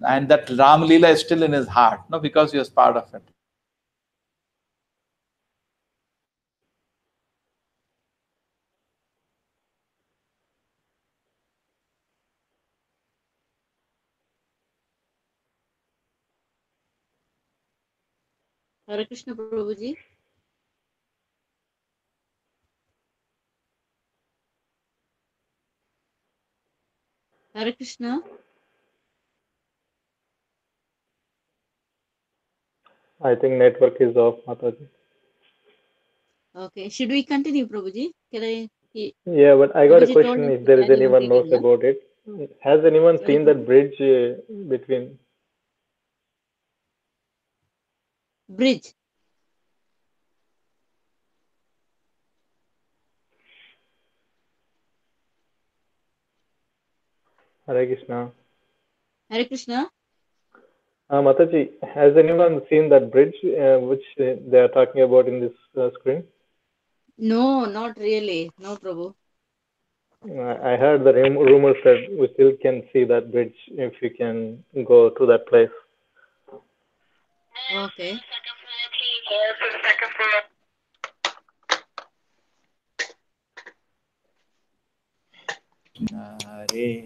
And that Ram Leela is still in his heart, no, because he was part of it. Hare Krishna Prabhuji. Hare Krishna. I think network is off, Mataji. Okay, should we continue, Prabhuji? Can I? Yeah, but I got a Prabhuji told question us if to there is carry on anyone knows reading, na? about it. Has anyone Sorry, seen that Prabhu? bridge between Bridge. Hare Krishna? Hare Krishna. Mataji, has anyone seen that bridge which they are talking about in this screen? No, not really. No, Prabhu. I heard the rumor said we still can see that bridge if you can go to that place. Okay. Hare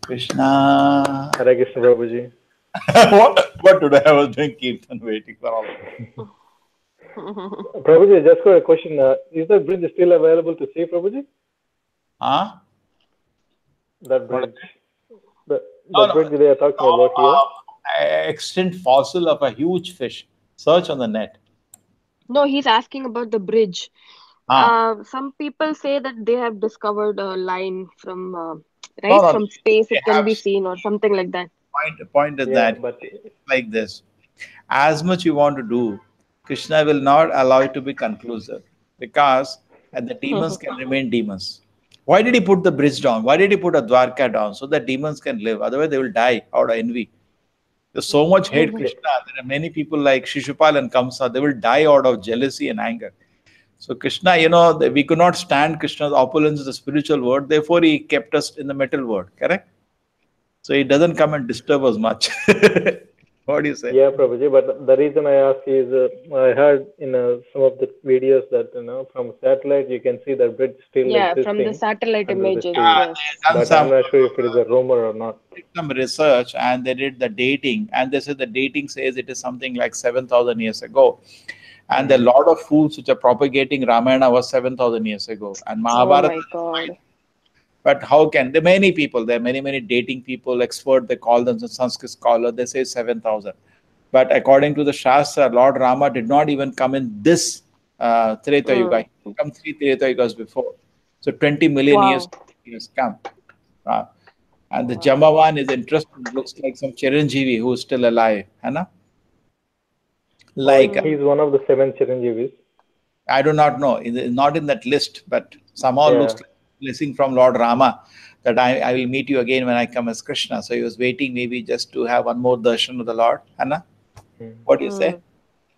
Krishna. Hare Krishna Prabhuji. What today I was doing kirtan waiting for all of this. Prabhuji, just got a question. Is that bridge still available to see, Prabhuji? Huh? That What? bridge. The, No, the no. bridge they are talking about here. Extinct fossil of a huge fish. Search on the net. No, he's asking about the bridge. Ah. Some people say that they have discovered a line from, No, right, no. from space, They it can have be seen or something like that. point at Yeah, that. but It's like this. As much you want to do, Krishna will not allow it to be conclusive because the demons can remain demons. Why did he put the bridge down? Why did he put a Dwarka down? So that demons can live. Otherwise, they will die out of envy. There's so much hate okay. Krishna. There are many people like Shishupal and Kamsa. They will die out of jealousy and anger. So Krishna, we could not stand Krishna's opulence in the spiritual world. Therefore, he kept us in the metal world. Correct? So he doesn't come and disturb us much. What do you say? Yeah, Prabhuji. But the reason I ask is I heard in some of the videos that from satellite you can see that bridge still Yeah, from the existing satellite under the images, sea. Yeah, yes. they done But I'm some not sure if it is a rumor or not. did some research and they did the dating, and they said the dating says it is something like 7,000 years ago. And there are a Mm-hmm. lot of fools which are propagating Ramayana was 7,000 years ago. And Oh Mahabharata. my God. But how can there are many people? There are many dating people, expert. They call them Sanskrit scholar. They say 7,000. But according to the Shastra, Lord Rama did not even come in this Treta Yuga. Mm. He come three Treta Yugas before. So 20 million years Wow. he has come. Uh, and the Wow. Jambavan is interesting. Looks like some Chiranjeevi who is still alive. Hana? Oh, Like, Mm. he's one of the seven Chiranjeevis. I do not know. It is not in that list, but somehow looks Yeah. like a blessing from Lord Rama that I will meet you again when I come as Krishna. So he was waiting maybe just to have one more darshan of the Lord. Hana? Mm. What do you say? Mm.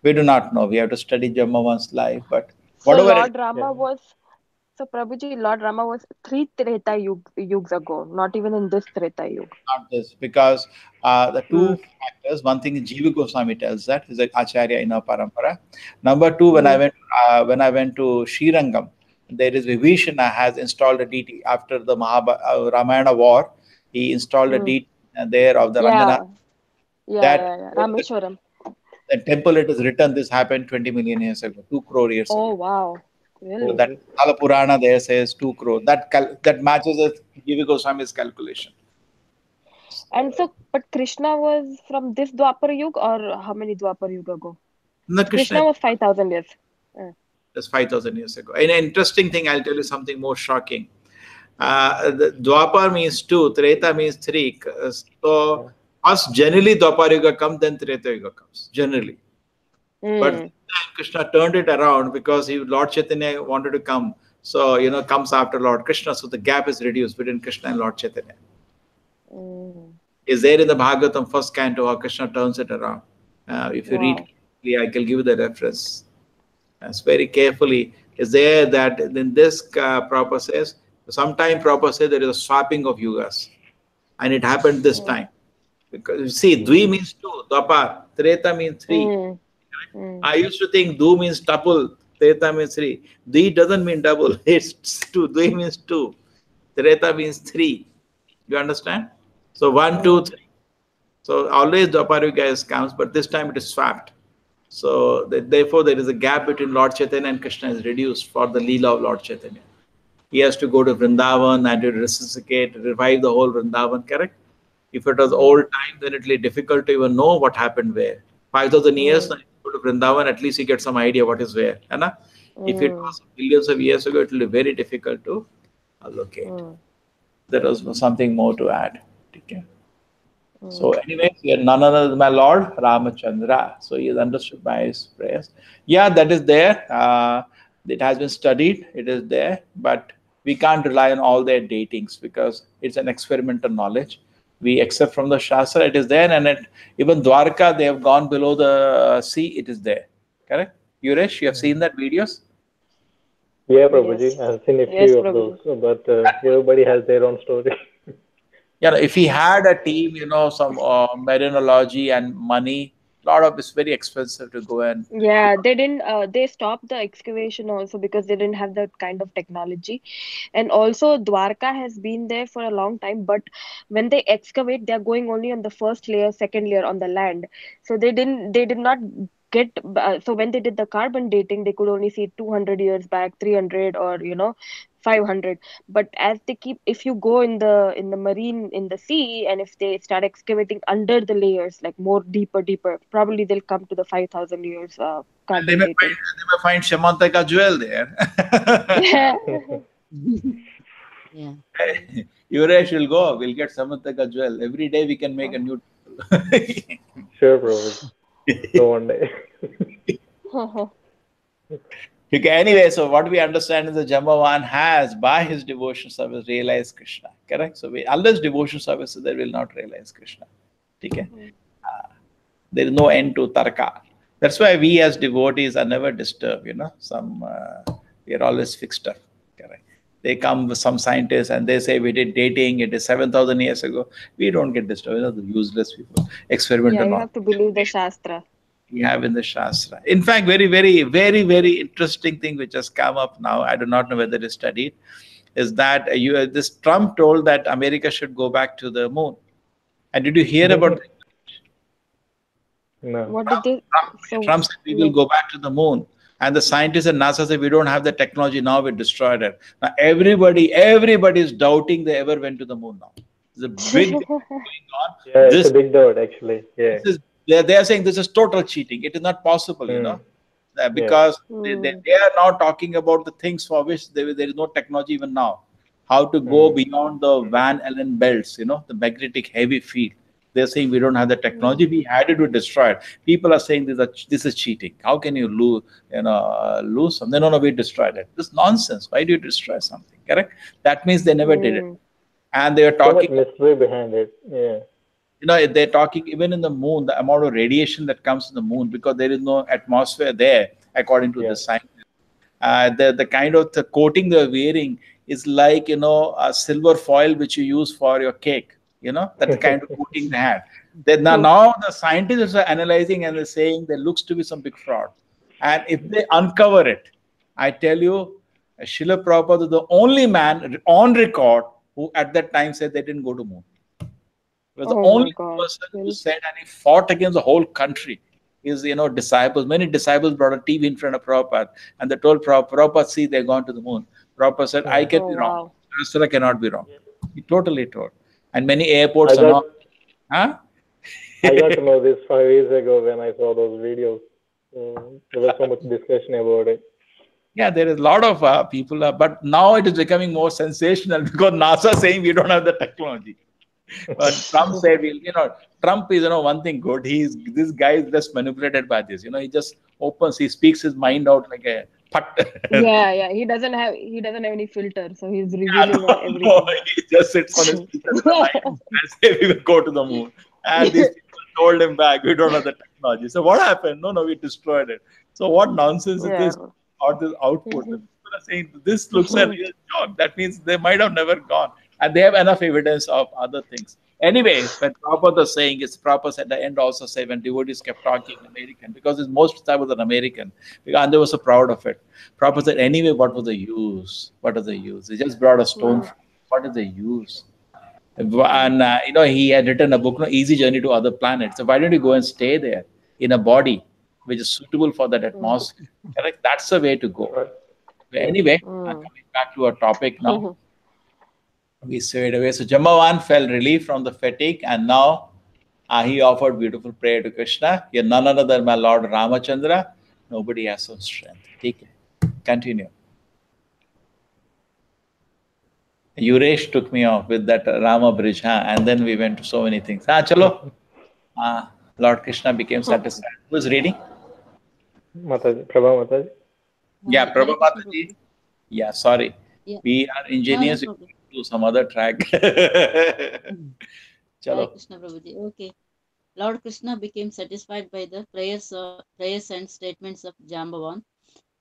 We do not know. We have to study Jambavan's life, but So whatever it is, Lord Rama Yeah. was so Prabhuji, Lord Rama was three Yugs ago, not even in this Treta Yug. not this, because the two Mm. factors. One thing is Jiva Goswami tells that he's an acharya in our parampara. Number two, Mm. when I went to Srirangam, there is Vibhishana has installed a deity after the Ramayana war. He installed a Mm. deity there of the Ranjana. Yeah. Yeah. That Yeah. Yeah. Rameshwaram. the temple it is written. This happened 20 million years ago, 2 crore years ago. Oh wow. So Really? that Oh. Thala Purana there says 2 crore. That matches with Jiva Goswami's calculation. And so, but Krishna was from this Dwapar Yug or how many Dwapar Yug ago? No, Krishna Krishna was 5,000 years. that's 5,000 years ago. And an interesting thing, I'll tell you something more shocking. The Dwapar means two, Treta means three. So, Yeah. first, generally, Dwapar Yuga comes, then Treta Yuga comes, generally. But this Mm. time, Krishna turned it around because Lord Chaitanya wanted to come. So, comes after Lord Krishna. So, the gap is reduced between Krishna and Lord Chaitanya. Mm. Is there in the Bhagavatam, first canto, how Krishna turns it around. If you read Wow. carefully, I can give you the reference. As very carefully is there that in this proper says sometime proper says there is a swapping of yugas and it happened this Mm. time because you see Mm. dvi means two, dwapar, treta means three. Mm. Mm. I used to think du means tuple, treta means three. Dvi doesn't mean double, it's two. Dvi means two, treta means three. You understand? So one, two, Mm. three. So always dwapar yuga comes, but this time it is swapped. So therefore, there is a gap between Lord Chaitanya and Krishna is reduced for the Leela of Lord Chaitanya. He has to go to Vrindavan and to resuscitate, revive the whole Vrindavan, correct? If it was Mm. old time, then it will be difficult to even know what happened where. 5,000 years, Mm. now you go to Vrindavan, at least you get some idea what is where. Hai na? If it Mm. was millions of years ago, it will be very difficult to allocate. Mm. There was something more to add. Okay. So, Mm. anyways, we are none other than my Lord Ramachandra. So, he is understood by his prayers. Yeah, that is there. It has been studied. It is there, but we can't rely on all their datings because it's an experimental knowledge. We accept from the Shastra, it is there, and even Dwarka, they have gone below the sea. It is there. Correct, Yuresh? You have Mm. seen that videos? Yeah, Prabhuji. Yes. I've seen a Yes, few of those, Prabhuji. but everybody has their own story. If he had a team, some marinology and money, a lot of it's very expensive to go and Yeah, they didn't they stopped the excavation also because they didn't have that kind of technology. And also Dwarka has been there for a long time, but when they excavate, they're going only on the first layer, second layer on the land. So they did not get so when they did the carbon dating, they could only see 200 years back, 300 or 500. But as they keep, if you go in the marine in the sea, and if they start excavating under the layers, like more deeper, probably they'll come to the 5,000 years they carbon may dating. find Syamantaka jewel there. Yeah. Yeah. Yuresh will go. We'll get Syamantaka jewel. Every day we can make a new temple. Sure, Prabhuji. So one day. Okay, anyway, so what we understand is the Jambavan has, by his devotion service, realized Krishna. Correct? So unless devotion service, they will not realize Krishna. Okay? There is no end to tarka. That's why we as devotees are never disturbed. We are always fixed up. Correct. They come with some scientists and they say we did dating. It is 7,000 years ago. We don't get disturbed. The useless people, Yeah, experimental you knowledge have to believe the Shastra. we have in the Shastra. In fact, very, very, very, very interesting thing which has come up now. I do not know whether it is studied. Is that this Trump told that America should go back to the moon? And did you hear about No. What did they? So, Trump said we will no. go back to the moon. And the scientists at NASA said we don't have the technology now, we destroyed it. Now everybody is doubting they ever went to the moon now. There's a big debate going on. Yeah, it's a This big doubt actually. Yeah. this is They are saying this is total cheating. It is not possible, Mm. Yes. because Mm. they are now talking about the things for which there is no technology even now. How to go Mm. beyond the Van Allen belts, the magnetic heavy field. They're saying we don't have the technology. Mm. We had it, we destroyed. People are saying this is cheating. How can you lose something? No, no, we destroyed it. This is nonsense. Why do you destroy something? Correct. That means they never did it, Mm. and they are So much talking. mystery behind it. Yeah. They're talking even in the moon, the amount of radiation that comes in the moon, because there is no atmosphere there, according to Yeah. the science. The kind of the coating they're wearing is like a silver foil which you use for your cake. That's the kind of coating they had. Now the scientists are analyzing and they're saying there looks to be some big fraud. And if they uncover it, I tell you, Srila Prabhupada is the only man on record who at that time said they didn't go to moon. He was the Oh my only God. person who Well, said, and he fought against the whole country. His, disciples, many disciples brought a TV in front of Prabhupada, and they told Prabhupada, see, they're gone to the moon. Prabhupada said, I Mm. can oh be wrong. wow. Shastra cannot be wrong. He totally told. And many airports I are got not. Huh? I got to know this 5 years ago when I saw those videos. There was so much discussion about it. Yeah, there is a lot of people, but now it is becoming more sensational because NASA saying we don't have the technology. But Trump said, "We'll, Trump is, one thing good. This guy is just manipulated by this. He just opens, he speaks his mind out like a put. Yeah, yeah. He doesn't have any filter, so he's Yeah, revealing no, no, everything. he just sits on his features in the night and say we will go to the moon. And these people told him back, we don't have the technology. So what happened? No, no, we destroyed it. So what nonsense is Yeah. this? Or this output? The people are saying this looks a real joke. That means they might have never gone. And they have enough evidence of other things. Anyway, when Prabhupada was saying, it's Prabhupada at the end also say when devotees kept talking American, because his most time was an American, and they were so proud of it. Prabhupada said, anyway, what was the use? What is the use? They just brought a stone. Mm. What is the use? And he had written a book, no, Easy Journey to Other Planets. So why don't you go and stay there in a body which is suitable for that Mm. atmosphere? Correct. That's the way to go. Right. Yeah. Anyway, Mm. coming back to our topic now, we strayed away. So Jambavan felt relief from the fatigue, and now he offered beautiful prayer to Krishna. You're none other than my Lord Ramachandra. Nobody has some strength. Take it. Continue. Yuresh took me off with that Rama bridge, huh? And then we went to so many things. Chalo. Lord Krishna became satisfied. Who's reading? Mataji, Prabha Mataji. Yeah, Hare Krishna Prabhupada. Prabhuji. Yeah, sorry. Yeah. We are No, no engineers. We problem. do some other track. Hare Chalo. Krishna Prabhuji. Okay. Lord Krishna became satisfied by the prayers and statements of Jambavan,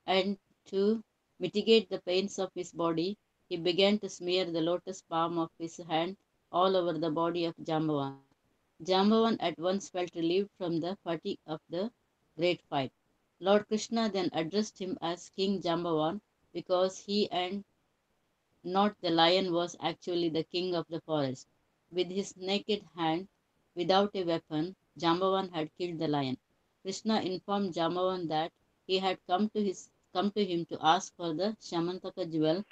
and to mitigate the pains of his body, he began to smear the lotus palm of his hand all over the body of Jambavan. Jambavan at once felt relieved from the fatigue of the great fight. Lord Krishna then addressed him as King Jambavan because he and not the lion was actually the king of the forest. With his naked hand, without a weapon, Jambavan had killed the lion. Krishna informed Jambavan that he had come to him to ask for the Syamantaka jewel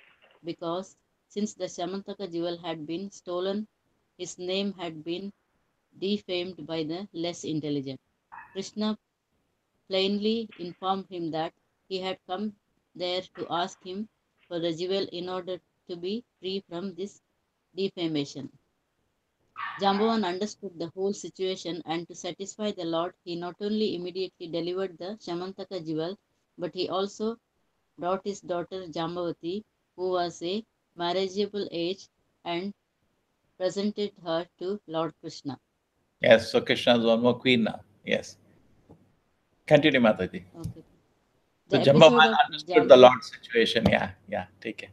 because since the Syamantaka jewel had been stolen, his name had been defamed by the less intelligent. Krishna plainly informed him that he had come there to ask him for the jewel in order to be free from this defamation. Jambavan understood the whole situation, and to satisfy the Lord, he not only immediately delivered the Shamantaka jewel, but he also brought his daughter Jambavati, who was a marriageable age, and presented her to Lord Krishna. Yes, so Krishna is one more queen now. Yes. Continue, Mataji. Okay. So The episode Jambavan of understood the Jambavati Lord's situation. Yeah, yeah, take it.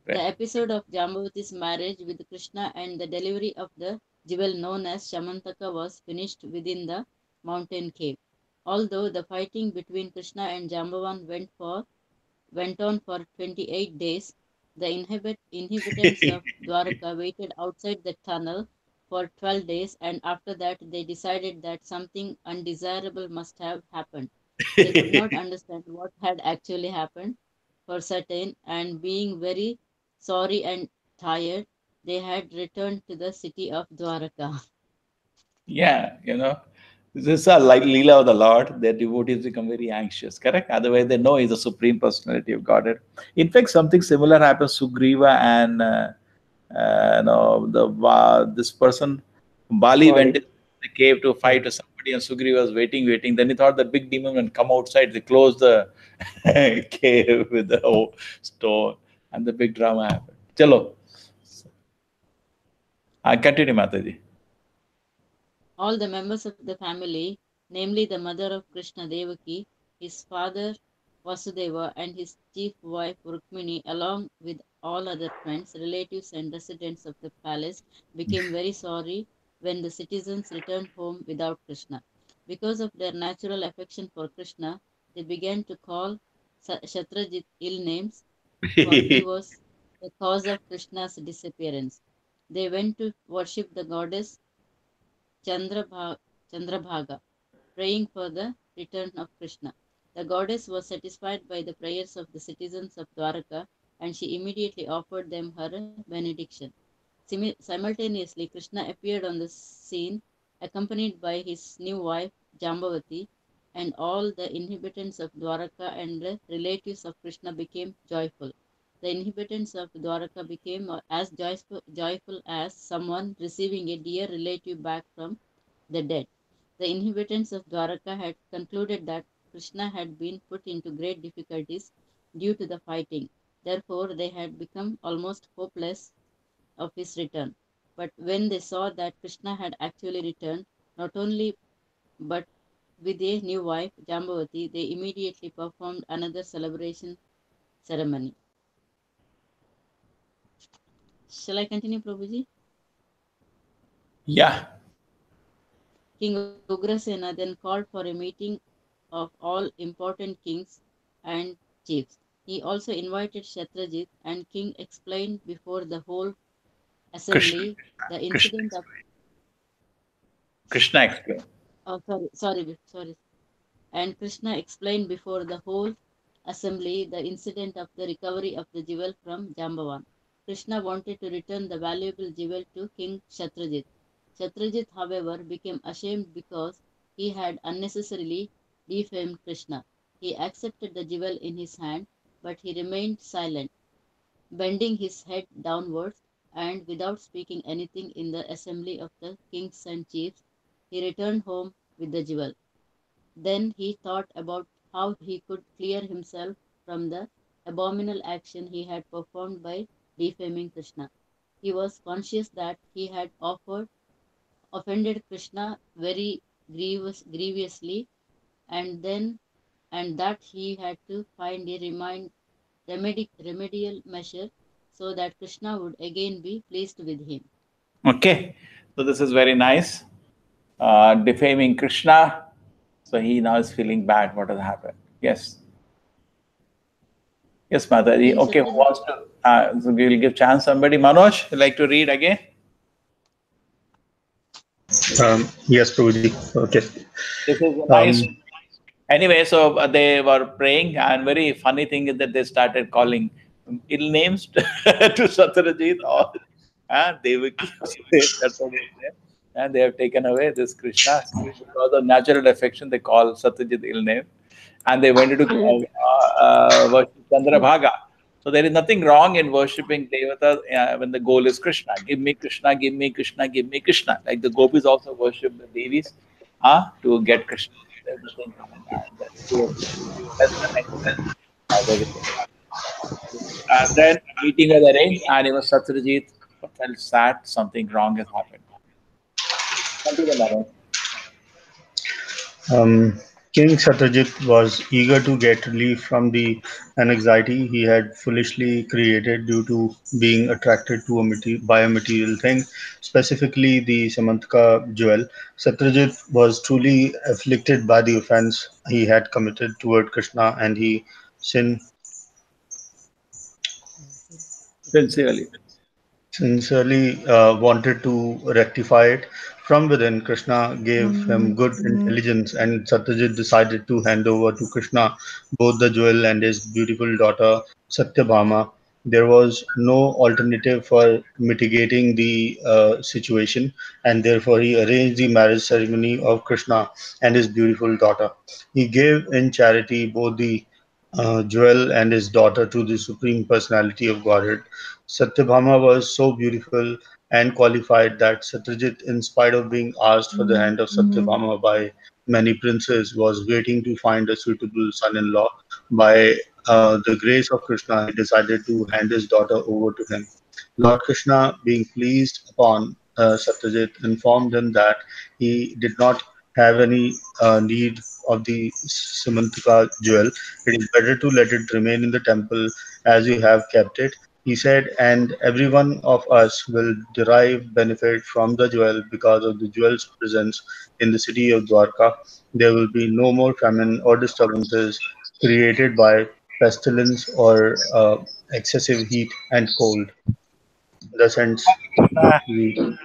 The Right. episode of Jambavati's marriage with Krishna and the delivery of the jewel known as Shamantaka was finished within the mountain cave. Although the fighting between Krishna and Jambavan went on for 28 days, the inhabitants of Dwarka waited outside the tunnel for 12 days, and after that they decided that something undesirable must have happened. They could not understand what had actually happened for certain, and being very sorry and tired, they had returned to the city of Dwarka. Yeah, This is a like Leela of the Lord. Their devotees become very anxious, correct? Otherwise, they know He's the supreme personality of Godhead. In fact, something similar happens to Sugriva and no, this person Bali went Bali. in the cave to Hmm. fight with somebody, and Sugriva was waiting. Then he thought the big demon will come outside. They closed the cave with the stone, and the big drama happened. Chalo, I continue, Mataji. All the members of the family, namely the mother of Krishna Devaki, his father Vasudeva, and his chief wife Rukmini, along with all other friends, relatives, and residents of the palace, became very sorry when the citizens returned home without Krishna. Because of their natural affection for Krishna, they began to call Shatrajit ill names, for he was the cause of Krishna's disappearance. They went to worship the goddess Chandrabhaga, praying for the return of Krishna. The goddess was satisfied by the prayers of the citizens of Dwaraka, and she immediately offered them her benediction. Simultaneously, Krishna appeared on the scene, accompanied by his new wife Jambavati, and all the inhabitants of Dwaraka and the relatives of Krishna became joyful. The inhabitants of Dwaraka became as joyful as someone receiving a dear relative back from the dead. The inhabitants of Dwaraka had concluded that Krishna had been put into great difficulties due to the fighting. Therefore, they had become almost hopeless of his return. But when they saw that Krishna had actually returned, not only but with a new wife, Jambavati, they immediately performed another celebration ceremony. Shall I continue, Prabhuji? Yeah. King Ugrasena then called for a meeting of all important kings and chiefs. He also invited Shatrajit, and king explained before the whole Krishna, assembly the Krishna incident of explained. Krishna explained. sorry, and Krishna explained before the whole assembly the incident of the recovery of the jewel from Jambavan. Krishna wanted to return the valuable jewel to King Shatrajit. Shatrajit, however, became ashamed because he had unnecessarily defamed Krishna. He accepted the jewel in his hand, but he remained silent, bending his head downwards, and without speaking anything in the assembly of the kings and chiefs, he returned home with the jewel. Then he thought about how he could clear himself from the abominable action he had performed by defaming Krishna. He was conscious that he had offended Krishna very grievously, and then and that he had to find a remedial measure so that Krishna would again be pleased with him. Okay. So this is very nice. Defaming Krishna. So he now is feeling bad. What has happened? Yes. Yes, Mataji. King Okay, who Shatrajit, wants to? So we will give chance. Somebody, Manoj, you like to read again? Yes, Prabhuji. Okay. This is a Um, nice. Anyway, so they were praying, and very funny thing is that they started calling ill names to Satyajit or Devaki. That's what they say. And they have taken away this Krishna because of natural affection. They call Satyajit ill name, and they went to worship Chandrabhaga. So there is nothing wrong in worshipping Devatas when the goal is Krishna. Give me Krishna, give me Krishna, give me Krishna. Like the gopis also worship the Devis to get Krishna. There's nothing wrong in that. That's the next thing. And then meeting was arranged, and it was Satyajit felt sad. Something wrong has happened. Continue, Madam. Um, King Satyajit was eager to get relief from the anxiety he had foolishly created due to being attracted to by a material thing, specifically the Syamantaka jewel. Satyajit was truly afflicted by the offense he had committed toward Krishna, and he sin- Sincerely. sincerely wanted to rectify it. From within, Krishna gave him good intelligence, and Satyajit decided to hand over to Krishna both the jewel and his beautiful daughter Satyabhama. There was no alternative for mitigating the situation, and therefore he arranged the marriage ceremony of Krishna and his beautiful daughter. He gave in charity both the jewel and his daughter to the Supreme Personality of Godhead. Satyabhama was so beautiful and qualified that Satyajit, in spite of being asked for the hand of Satyabhama by many princes, was waiting to find a suitable son in law. By the grace of Krishna, he decided to hand his daughter over to him. Lord Krishna, being pleased upon Satyajit, informed him that he did not have any need of the Syamantaka jewel. It is better to let it remain in the temple as you have kept it. He said, and every one of us will derive benefit from the jewel because of the jewel's presence in the city of Dwarka. There will be no more famine or disturbances created by pestilence or excessive heat and cold. Thus ends Krishna. the.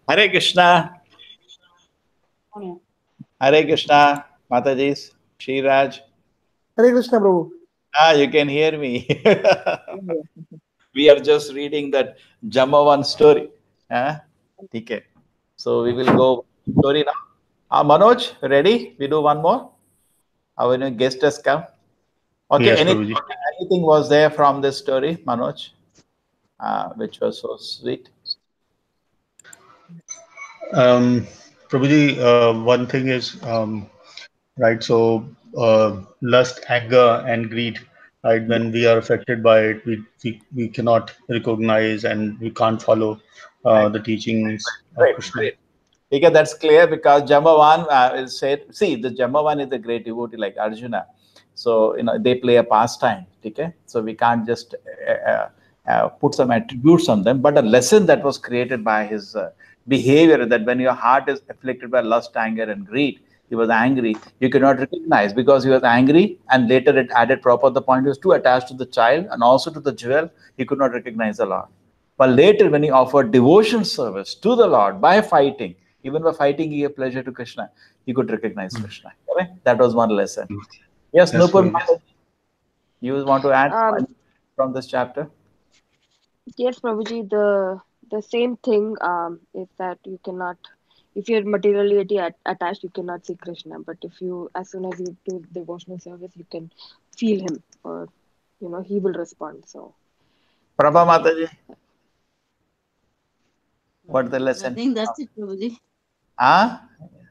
Hare Krishna. Hare Krishna. Matajis. Shiraj. Hare Krishna, Prabhu. Ah, you can hear me. We are just reading that Jamavan story. Huh? Okay. So we will go story now. Manoj, ready? We do one more. Our new guest has come. Okay. Yes, Prabhuji. Anything was there from this story, Manoj, which was so sweet? Prabhuji, one thing is, right, so lust, anger, and greed, right, Yeah. when we are affected by it, we cannot recognize and we can't follow the teachings of Great, Krishna. great. Okay, that's clear because Jambavan is said. See, the Jambavan is a great devotee like Arjuna, so they play a pastime. Okay, so we can't just put some attributes on them, but a lesson that was created by his behavior, that when your heart is afflicted by lust, anger, and greed, he was angry. You cannot recognize because he was angry, and later it added proper. The point was too attached to the child and also to the jewel. He could not recognize the Lord. But later, when he offered devotion service to the Lord by fighting, even by fighting, he gave pleasure to Krishna, he could recognize Krishna. Correct? That was one lesson. Yes, Yes, Nupur, Prabhuji. you want to add Um, from this chapter? yes, Prabhuji, the same thing is that you cannot, if you're materially attached, you cannot see Krishna. But if you, as soon as you do devotional service, you can feel him, or he will respond. So Prabha Mataji, what the I lesson? think that's it, Prabhuji. Ah,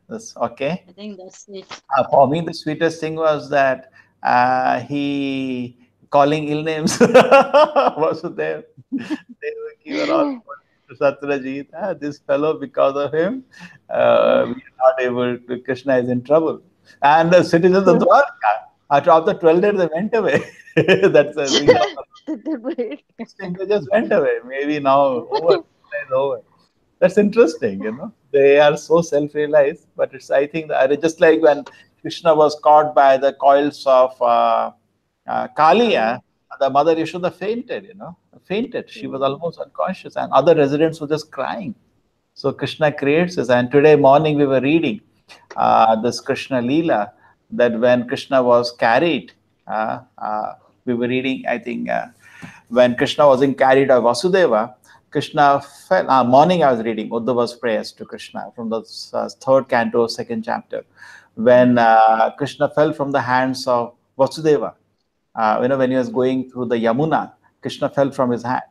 that's okay. I think that's it. For me, the sweetest thing was that he calling ill names was there. They were all to Satrajit. This fellow, because of him, we are not able to. Krishna is in trouble. And the citizens of Dwarka, after 12 days, they went away. That's a thing. They just went away. Maybe now over. Krishna is over. That's interesting. They are so self-realized, but it's, I think, just like when Krishna was caught by the coils of Kaliya, the mother Yashoda fainted. She was almost unconscious, and other residents were just crying. So Krishna creates this. And today morning we were reading this Krishna Leela, that when Krishna was carried, we were reading, I think, when Krishna was in carried by Vasudeva, Krishna fell. Morning I was reading Uddhava's prayers to Krishna from the third canto, second chapter, when Krishna fell from the hands of Vasudeva. When he was going through the Yamuna, Krishna fell from his hand.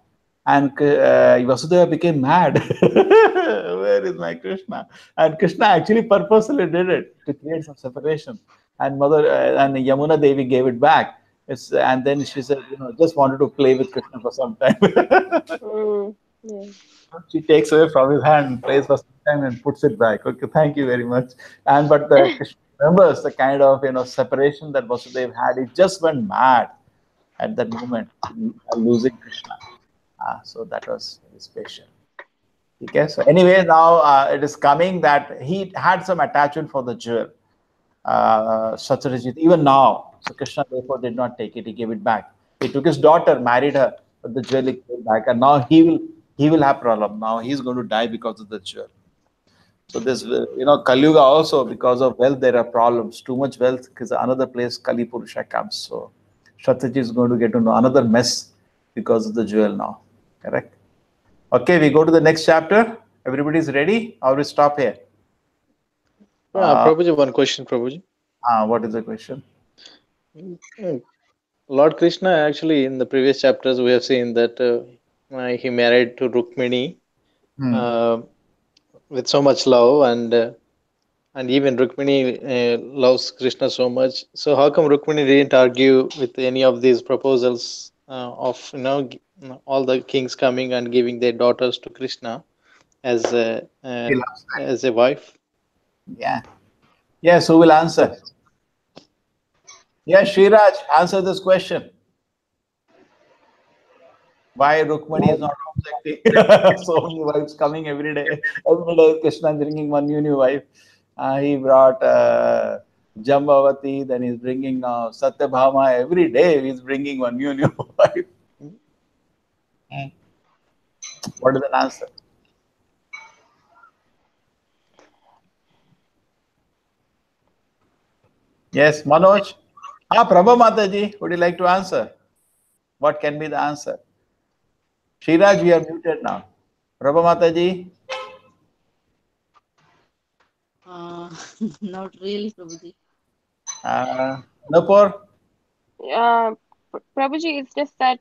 And Vasudeva became mad. Where is my Krishna? And Krishna actually purposely did it to create some separation. And Mother and Yamuna Devi gave it back. And then she said, just wanted to play with Krishna for some time. yeah. She takes away from his hand, plays for some time, and puts it back. Okay, thank you very much. But Krishna remembers the kind of separation that Vasudeva had. It just went mad at that moment, losing Krishna. So that was very special. Okay, so anyway, now it is coming that he had some attachment for the jewel, Satyajit, even now. So Krishna therefore did not take it; he gave it back. He took his daughter, married her, but the jewel he gave back, and now he will have problem. Now he's going to die because of the jewel. So this, Kali Yuga also, because of wealth there are problems. Too much wealth is another place Kali Purusha comes. So Satyajit is going to get into another mess because of the jewel now. Correct? Okay, we go to the next chapter. Everybody's ready? Or we stop here? Prabhuji, one question, Prabhuji. What is the question? Mm, Lord Krishna, actually, in the previous chapters, we have seen that he married to Rukmini Hmm. uh, with so much love, and even Rukmini loves Krishna so much. So how come Rukmini didn't argue with any of these proposals of all the kings coming and giving their daughters to Krishna as He loves that. as a wife? Yeah. Yes, who will answer? Yeah, Sriraj, answer this question. Why Rukmani is not objecting? So many wives coming every day. Every day Krishna bringing one new wife. He brought Jambavati, then he's bringing Satyabhama. Every day he's bringing one new wife. What is an answer? Yes, Manoj. Prabha Mataji, would you like to answer? What can be the answer? Shiraj, we are muted now. Prabha Mataji. Not really, Prabhuji. Nupur. Prabhuji, it's just that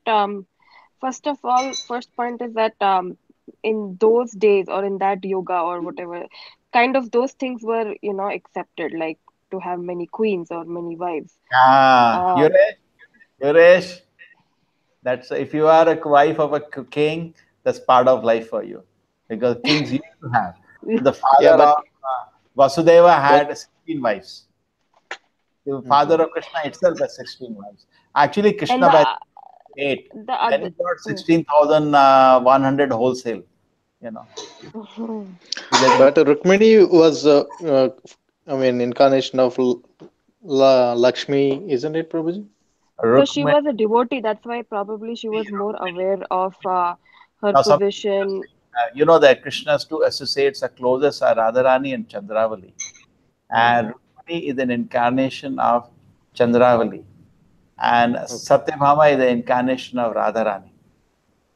first of all, first point is that in those days or in that yoga or whatever, kind of those things were, accepted, like to have many queens or many wives. Uh, Yuresh, that's if you are a wife of a king, that's part of life for you, because kings used to have. The Yeah, father of Vasudeva had but 16 wives. The father Mhm. of Krishna itself has 16 wives. Actually, and Krishna by 8. the Then he other. got Mm. 16,100 wholesale. You know, Mhm. he let but Rukmini was I mean incarnation of Lakshmi, isn't it, Prabhuji? So she Rukmini. was a devotee. That's why probably she was more aware of her Now, some people position. you know that Krishna's two associates are closest are Radharani and Chandravali. Mm. And Rukmini is an incarnation of Chandravali. And Okay. Satyabhama is the incarnation of Radharani.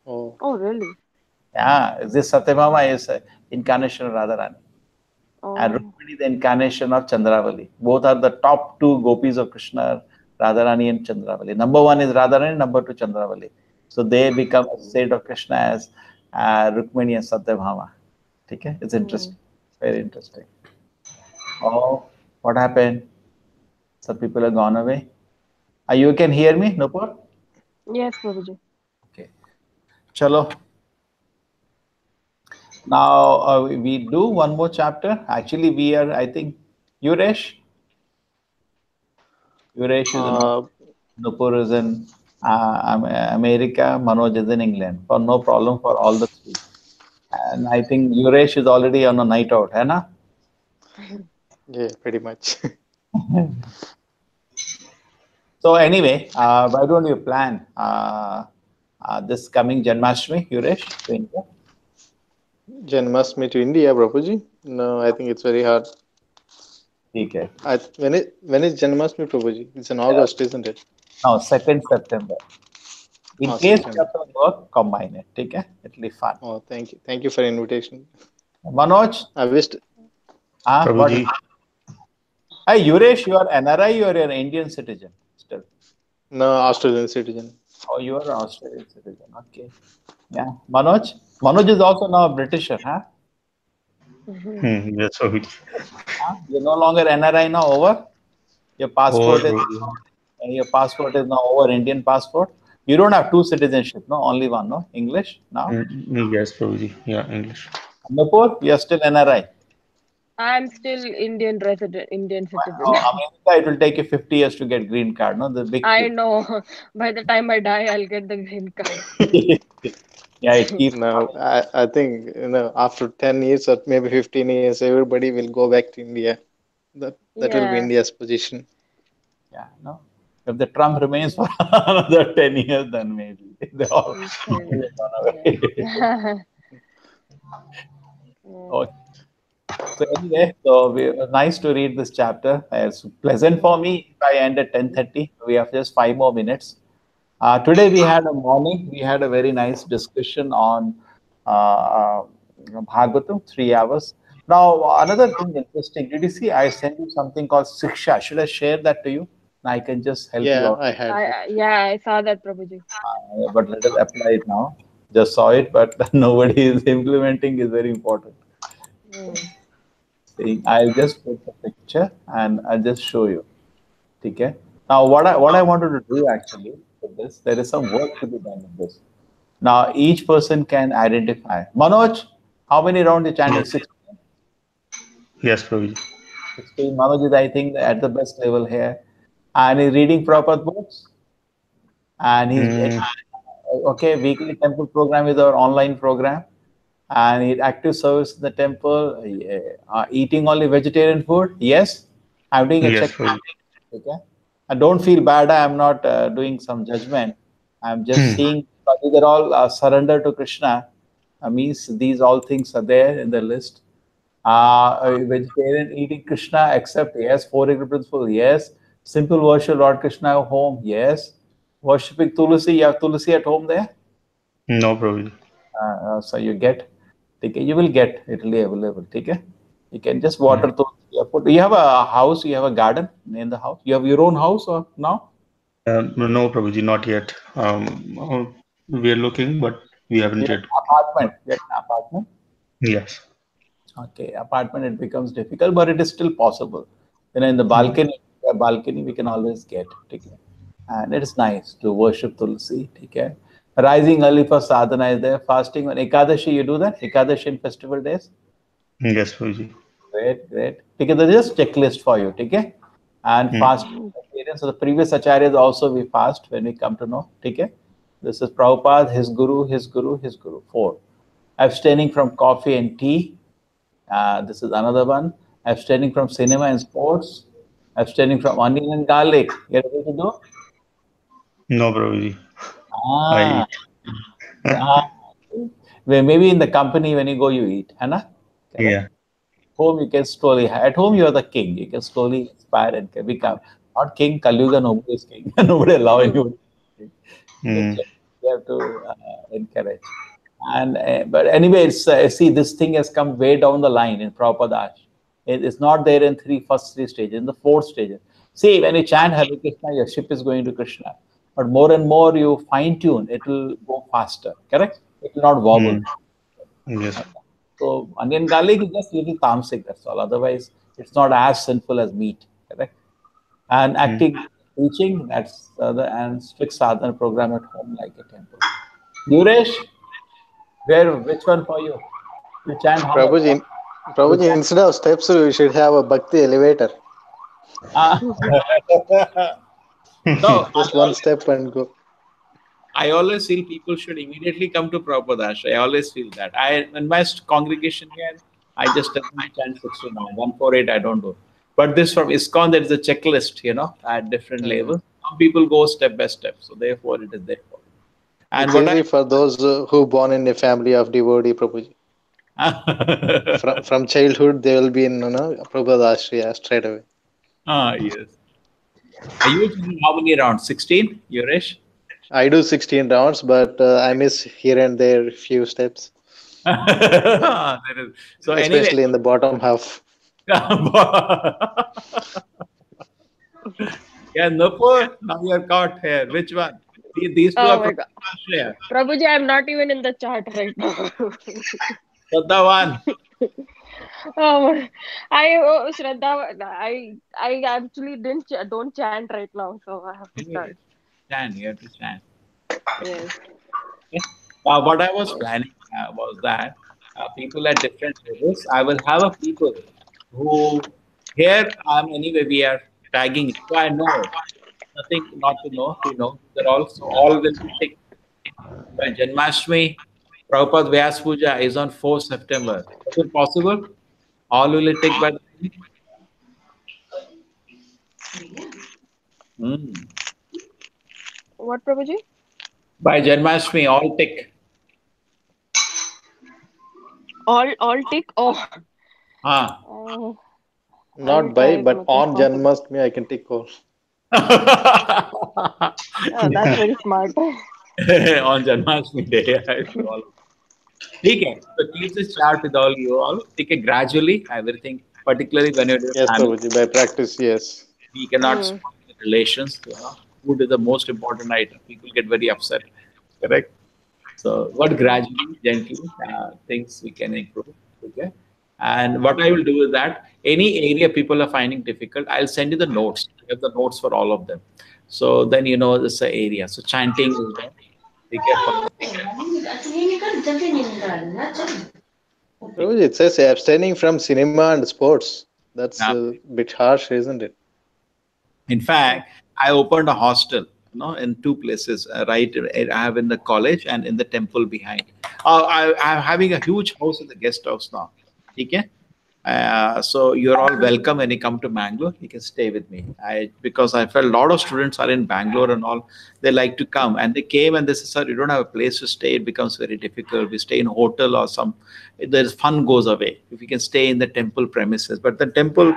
Oh. Oh, really? Yeah, this Satyabhama is incarnation of Radharani. And Oh. Rukmini is the incarnation of Chandravali. Both are the top two gopis of Krishna, Radharani and Chandravali. Number one is Radharani, number two Chandravali. So they become associate of Krishna as Rukmini and Satyabhama. Okay? It's Mm. interesting. Very interesting. Oh, what happened? Some people have gone away. You can hear me, Nupur? Yes, Prabhuji. Okay. Chalo. Now we do one more chapter. Actually, we are, I think, Yuresh. Yuresh is in Uh, Nupur is in America. Manoj is in England. For no problem for all the three. And I think Yuresh is already on a night out, है ना? yeah, pretty much. So anyway, why don't you plan this coming Janmashtami, Yuresh, to India? Janmashtami to India, Prabhuji? No, I think it's very hard. ठीक है. When is Janmashtami, Prabhuji? It's in Yeah. August, isn't it? No, 2nd September. In Oh, case you September. have to work, combine it. ठीक है? It'll be fun. Oh, thank you for invitation. Manoj, I wished. what? Prabhuji, Hey, Yuresh, you are NRI or you're an Indian citizen still? No, Australian citizen. Oh, you are an Australian citizen. Okay. Yeah. Manoj is also now a Britisher, huh? Mhm. that's so good. You're no longer NRI now, over? Your Or passport is now over Indian passport. You don't have two citizenship, no? Only one, no? English now? yes, Prabhuji. Yeah, English. Nupur, you're still NRI. I'm still Indian resident, Indian citizen. Oh, America, it will take you 50 years to get green card, no? The big I queue. know. By the time I die, I'll get the green card. Yeah, it keeps No, coming. I think after 10 years or maybe 15 years, everybody will go back to India. That will be Yeah. India's position. Yeah, no. If the Trump remains for another 10 years, then maybe they all Okay. will run Yeah. away. Yeah. Oh, So anyway, nice to read this chapter. It's pleasant for me if I end at 10:30. We have just 5 more minutes. Today we had a morning. We had a very nice discussion on Bhagavatam, 3 hours. Now another thing interesting. Did you see? I sent you something called Siksha. Should I share that to you? I can just help you Yeah, out. I had that. Yeah, I saw that, Prabhuji. But let us apply it now. Just saw it, but nobody is implementing is very important. Hmm. See, I'll just put the picture and I'll just show you. Okay. Now, what I wanted to do actually with this, there is some work to be done with this. Now, each person can identify. Manoj, how many rounds you chanting? Yes, 16. yes, Prabhuji. 16. Manoj is, I think, at the best level here. And he's reading proper books. And he's Mm, okay. Weekly temple program is our online program. And he active service in the temple. Eating only vegetarian food. Yes. I'm doing a yes, check. Prabhuji. Okay. And don't feel bad. I'm not doing some judgment. I'm just Hmm. seeing but these are all surrender to Krishna. Means these all things are there in the list. Vegetarian eating Krishna, accept yes. Four agreed principle, yes. Simple worship Lord Krishna at home, yes. Worshipping Tulsi, you have Tulsi at home there. No, Prabhuji. So you get, okay, you will get it will be available. Okay, you can just water Hmm. Tulsi. You have a house, you have a garden in the house. You have your own house or now? No, Prabhuji, not yet. We are looking, but we You haven't have yet. an apartment. You have an apartment. Yes. Okay, apartment it becomes difficult, but it is still possible. In the Hmm. balcony we can always get. Okay, and it is nice to worship Tulsi. Okay, rising early for sadhana is there. Fasting on Ekadashi, you do that. Ekadashi in festival days. Yes, Prabhuji. Great, great. Okay, there is just checklist for you. Okay, and Hmm. fast. So the previous acharyas also we fast when we come to know. Okay, this is Prabhupada, his guru, his guru, his guru. Four. Abstaining from coffee and tea. This is another one. Abstaining from cinema and sports. Abstaining from onion and garlic. You ready to do? No, Prabhuji. I Ah, eat. ah. Well, maybe in the company when you go, you eat. Hana? Correct? Yeah. Home, you can slowly, at home, you are the king. You can slowly inspire and can become. Not king, Kalyuga, nobody is king. Nobody allowing you. In the Hmm. church, you have to encourage. And but anyway, see this thing has come way down the line in Prabhupada. It's not there in first three stages. In the fourth stage, see when you chant Hare Krishna, your ship is going to Krishna. But more and more you fine tune, it will go faster. Correct? It will not Hmm. wobble. Yes. Okay. So onion garlic is just little tamasic. That's all. Otherwise, it's not as sinful as meat. Correct? And Hmm. acting teaching, that's the and strict sadhana program at home like a temple. Yuresh, which one for you? You chant how much? Prabhuji, You Prabhuji, chant. instead of steps, we should have a bhakti elevator. Ah. No, Just one step and go. I always feel people should immediately come to Prabhupada. I always feel that. In my congregation here, I just tell them to chant 69. 148, I don't do. But this from ISKCON, there is a checklist, at different Hmm. levels. Some people go step by step. So therefore, it is there for you. And It's what easy for those who born in a family of devotee, Prabhuji. I. From childhood, they will be in Prabhupada Ashriya straight away. Yes. Are you doing how many rounds? 16, Yuresh? I do 16 rounds, but I miss here and there few steps, There is. So anyway, especially in the bottom half. yeah, Nupur, now you're caught here. Which one? These two Oh are my from God. Australia. Prabhuji, I'm not even in the chart right now. Shraddha one. Oh, Shraddha, I actually don't chant right now, so I have to Anyway, start. stand. You have to stand. Yes. Okay. What I was planning was that people at different levels, I will have a people who here anyway we are tagging it. So I know nothing not to know. We know they're all will be ticked by Janmashtami. Prabhupada Vyas Puja is on 4th September. Is it possible? All will it take by the Hmm. What, Prabhuji? By Janmashtami, all tick. All tick. Oh, Ah. Uh, I will Not try by, as but much as on possible. Janmashtami, I can take call. Oh, that's very smart. On Janmashtami Day. I do all of it. Okay. So keep this chart with all you all. Take it gradually, everything, particularly when you're doing Yes, family. Prabhuji, by practice, yes. We cannot Mm. spoil the relations. Food is the most important item. People get very upset. Correct? So, what Mm. gradually, gently, things we can improve. Okay. And what I will do is that any area people are finding difficult, I'll send you the notes. I have the notes for all of them. So then you know this area. So chanting is there. Okay. Prabhuji, it says abstaining from cinema and sports. That's Now, a bit harsh, isn't it? in fact, I opened a hostel, in two places, right? I have in the college and in the temple behind. I'm having a huge house in the guest house now. Okay? So you're all welcome when you come to Bangalore. You can stay with me. Because I felt a lot of students are in Bangalore and all. They like to come, and they came and they said, "Sir, you don't have a place to stay. It becomes very difficult. We stay in a hotel or some. The fun goes away if we can stay in the temple premises. But the temple,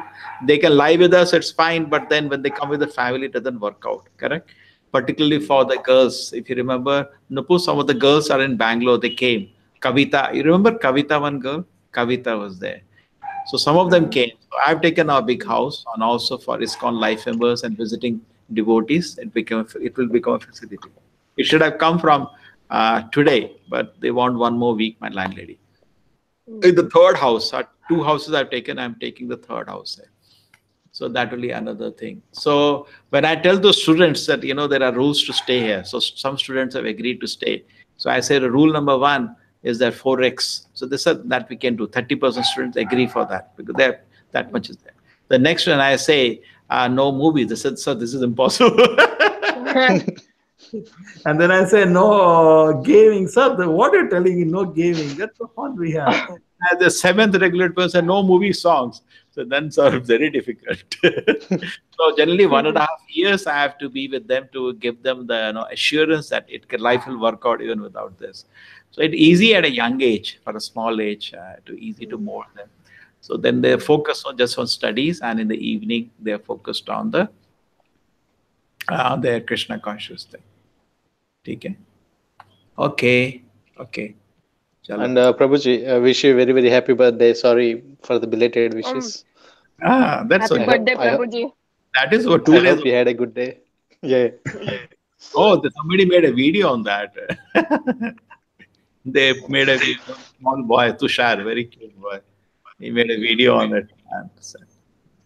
they can lie with us. It's fine. But then when they come with the family, it doesn't work out. Correct." Particularly for the girls, if you remember, Nupu, some of the girls are in Bangalore. They came. Kavita, you remember Kavita, one girl? Kavita was there. So some of them came. So I've taken a big house, and also for ISKCON life members and visiting devotees, it will become a facility. It should have come from today, but they want one more week, my landlady. In the third house, two houses I've taken, I'm taking the third house there. So that will be another thing. So when I tell the students that there are rules to stay here, so some students have agreed to stay. So I say the rule number one is that 4x. So they said that we can do. 30% students agree for that because that much is there. The next one I say no movies. They said, sir, this is impossible. And then I say, no gaming. Sir, what are you telling me? No gaming. That's the fun we have. And the seventh regulated person, no movie songs. So then, sir, very difficult. So generally, 1.5 years I have to be with them to give them the assurance that life will work out even without this. So it's easy at a young age, for a small age, to easy to mold them. So then they're focused on just on studies, and in the evening they're focused on their Krishna conscious thing. Okay. Okay. Okay. Chalo. And Prabhuji, I wish you very, very happy birthday. Sorry for the belated wishes. That's Happy I okay. hope birthday, I, ho- Prabhuji. That is what I 2 days. hope you had a good day. Yeah. Oh, somebody made a video on that. They made a small boy, Tushar, very cute boy. He made a video on it. And so,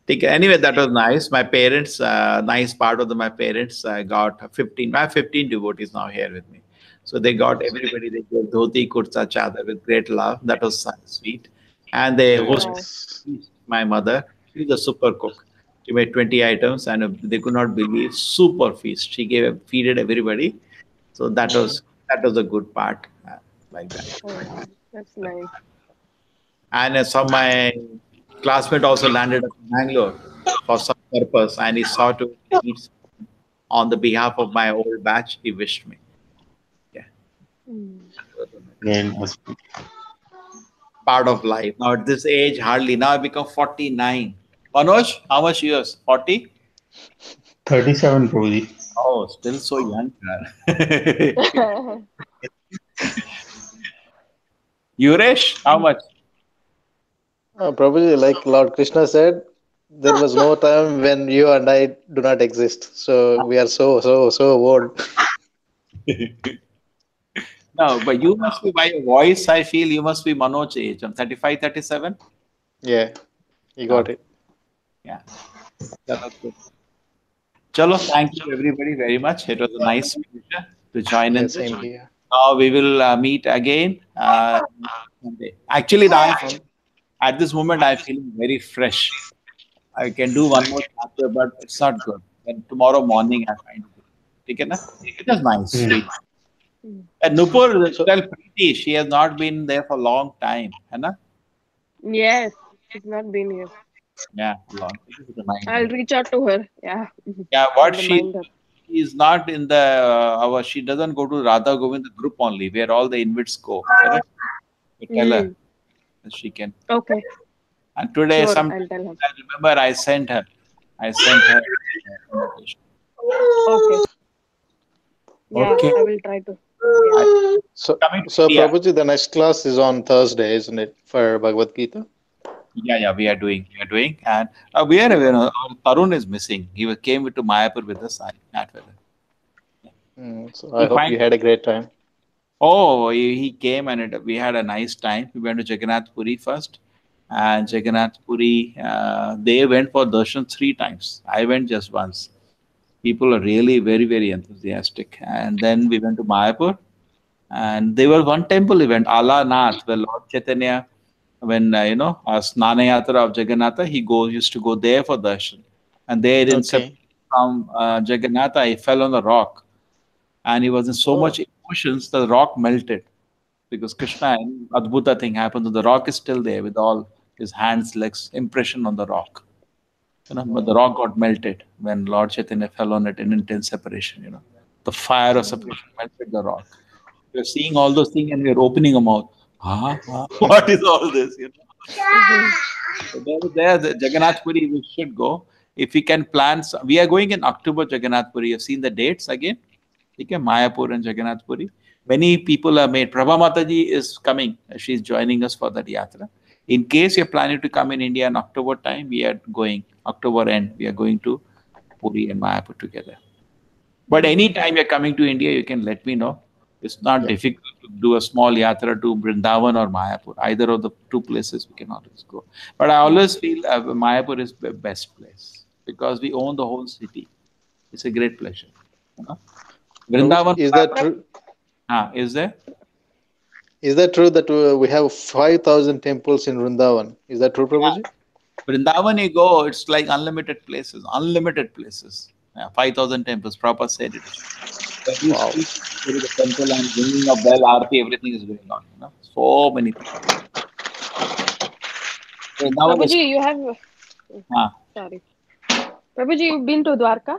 anyway, that was nice. My parents, nice part of my parents got 15. I have 15 devotees now here with me. So they got everybody, they gave dhoti, kurta, chadar with great love. That was sweet. And they Very hosted Wow. nice. my mother. She's a super cook. She made 20 items and they could not believe super feast. She feeded everybody. So that was a good part, like that. Oh, that's nice. And some my classmate also landed up in Bangalore for some purpose, and he saw to eat on the behalf of my old batch. He wished me. Yeah, Mm. Again, part of life. Now at this age, hardly. Now I become 49. Manoj, how much years? 40? 37 Prabhuji. Oh, still so young, man. Yuresh, how much? Prabhuji, like Lord Krishna said, there was no time when you and I do not exist. So we are so, so, so old. No, but you must be, by your voice, I feel you must be Manoj age. I'm 35, 37. Yeah, you got Okay. it. Yeah. Chalo, good. Chalo, thank you everybody very much. It was a nice pleasure to join Yeah, in this. same here. Now we will meet again Monday. Actually, at this moment, I'm feeling very fresh. I can do one more chapter, but it's not good. Then tomorrow morning, I find it good. Okay, na? It was nice, Hmm. sweet. Mm. And Nupur, So, tell Preeti, she has not been there for a long time. Hai na? Yes, she's not been here. Yeah, long. It is I'll reminder. reach out to her. Yeah, Yeah, I'll what remind her. she is not in the she doesn't go to Radha Govind group only, where all the invites go. Correct? You tell her Mm. that she can. Okay. And today, Sure, sometime I'll tell him. I remember I sent her invitation. Okay. Yeah, Okay. I will try to. Yeah. I, So, coming to so India. Prabhuji, the next class is on Thursday, isn't it, for Bhagavad Gita? Yeah, we are doing, and we are, Tarun is missing. Came to Mayapur with us. I met with him. So I We'll hope find. you had a great time. Oh, he came and we had a nice time. We went to Jagannath Puri first, and Jagannath Puri, they went for darshan three times. I went just once. People are really very, very enthusiastic. And then we went to Mayapur, and there was one temple event, Allah Nath, where Lord Chaitanya, when Snana Yatra of Jagannatha, used to go there for darshan. And there in Okay. separation from Jagannatha, he fell on the rock, and he was in so Oh, much emotions, the rock melted because Krishna, and Adbhuta thing happened. So the rock is still there with all his hands, legs, impression on the rock. But the rock got melted when Lord Chaitanya fell on it in intense separation. The fire of separation melted the rock. We're seeing all those things and we're opening a mouth. What is all this? Mhm. So there, the Jagannath Puri, we should go. If we can plan, we are going in October, Jagannath Puri. You've seen the dates again? Okay, Mayapur and Jagannath Puri. Many people are made. Prabha Mataji is coming. She's joining us for that yatra. In case you're planning to come in India in October time, we are going, October end, we are going to Puri and Mayapur together. But anytime you're coming to India, you can let me know. It's not yeah. difficult to do a small yatra to Vrindavan or Mayapur. Either of the two places we can always go. But I always feel Mayapur is the best place because we own the whole city. It's a great pleasure. You know? Prabhuji, Vrindavan, is that Mayapur, true? is there? Is that true that we have 5,000 temples in Vrindavan? Is that true, Yeah. Prabhuji? Vrindavan, you go, it's like unlimited places, unlimited places. Yeah, 5,000 temples, proper said it. Every Wow. street, there is a temple and ringing a bell, aarti, everything is going on. So many people. Vrindavan is, Prabhuji, you have. uh, Sorry. Prabhuji, you've been to Dwarka?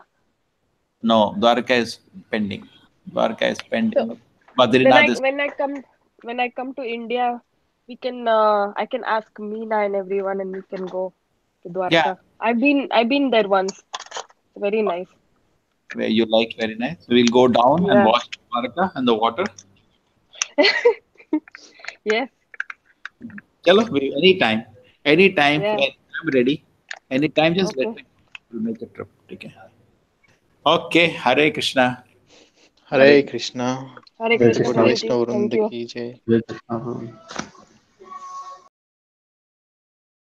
no, Dwarka is pending. Dwarka is So pending. when Badrinath I is, when I come when I come to India, we can I can ask Meena and everyone, and we can go to yeah, Dwarka. I've been there once. Very nice. where you like, very nice. We'll go down and Yeah. watch Dwarka and the water. Yes. Chalo, anytime, Yeah. I'm ready. Anytime, just let Okay. me know. We'll make a trip. Okay. Okay, Hare Krishna. Hare Hare Krishna. Hare Hare Krishna, Gaudiya Krishna, Prabhuji. Vaishnava Thank Vrinda you. ki jai. Hare Krishna.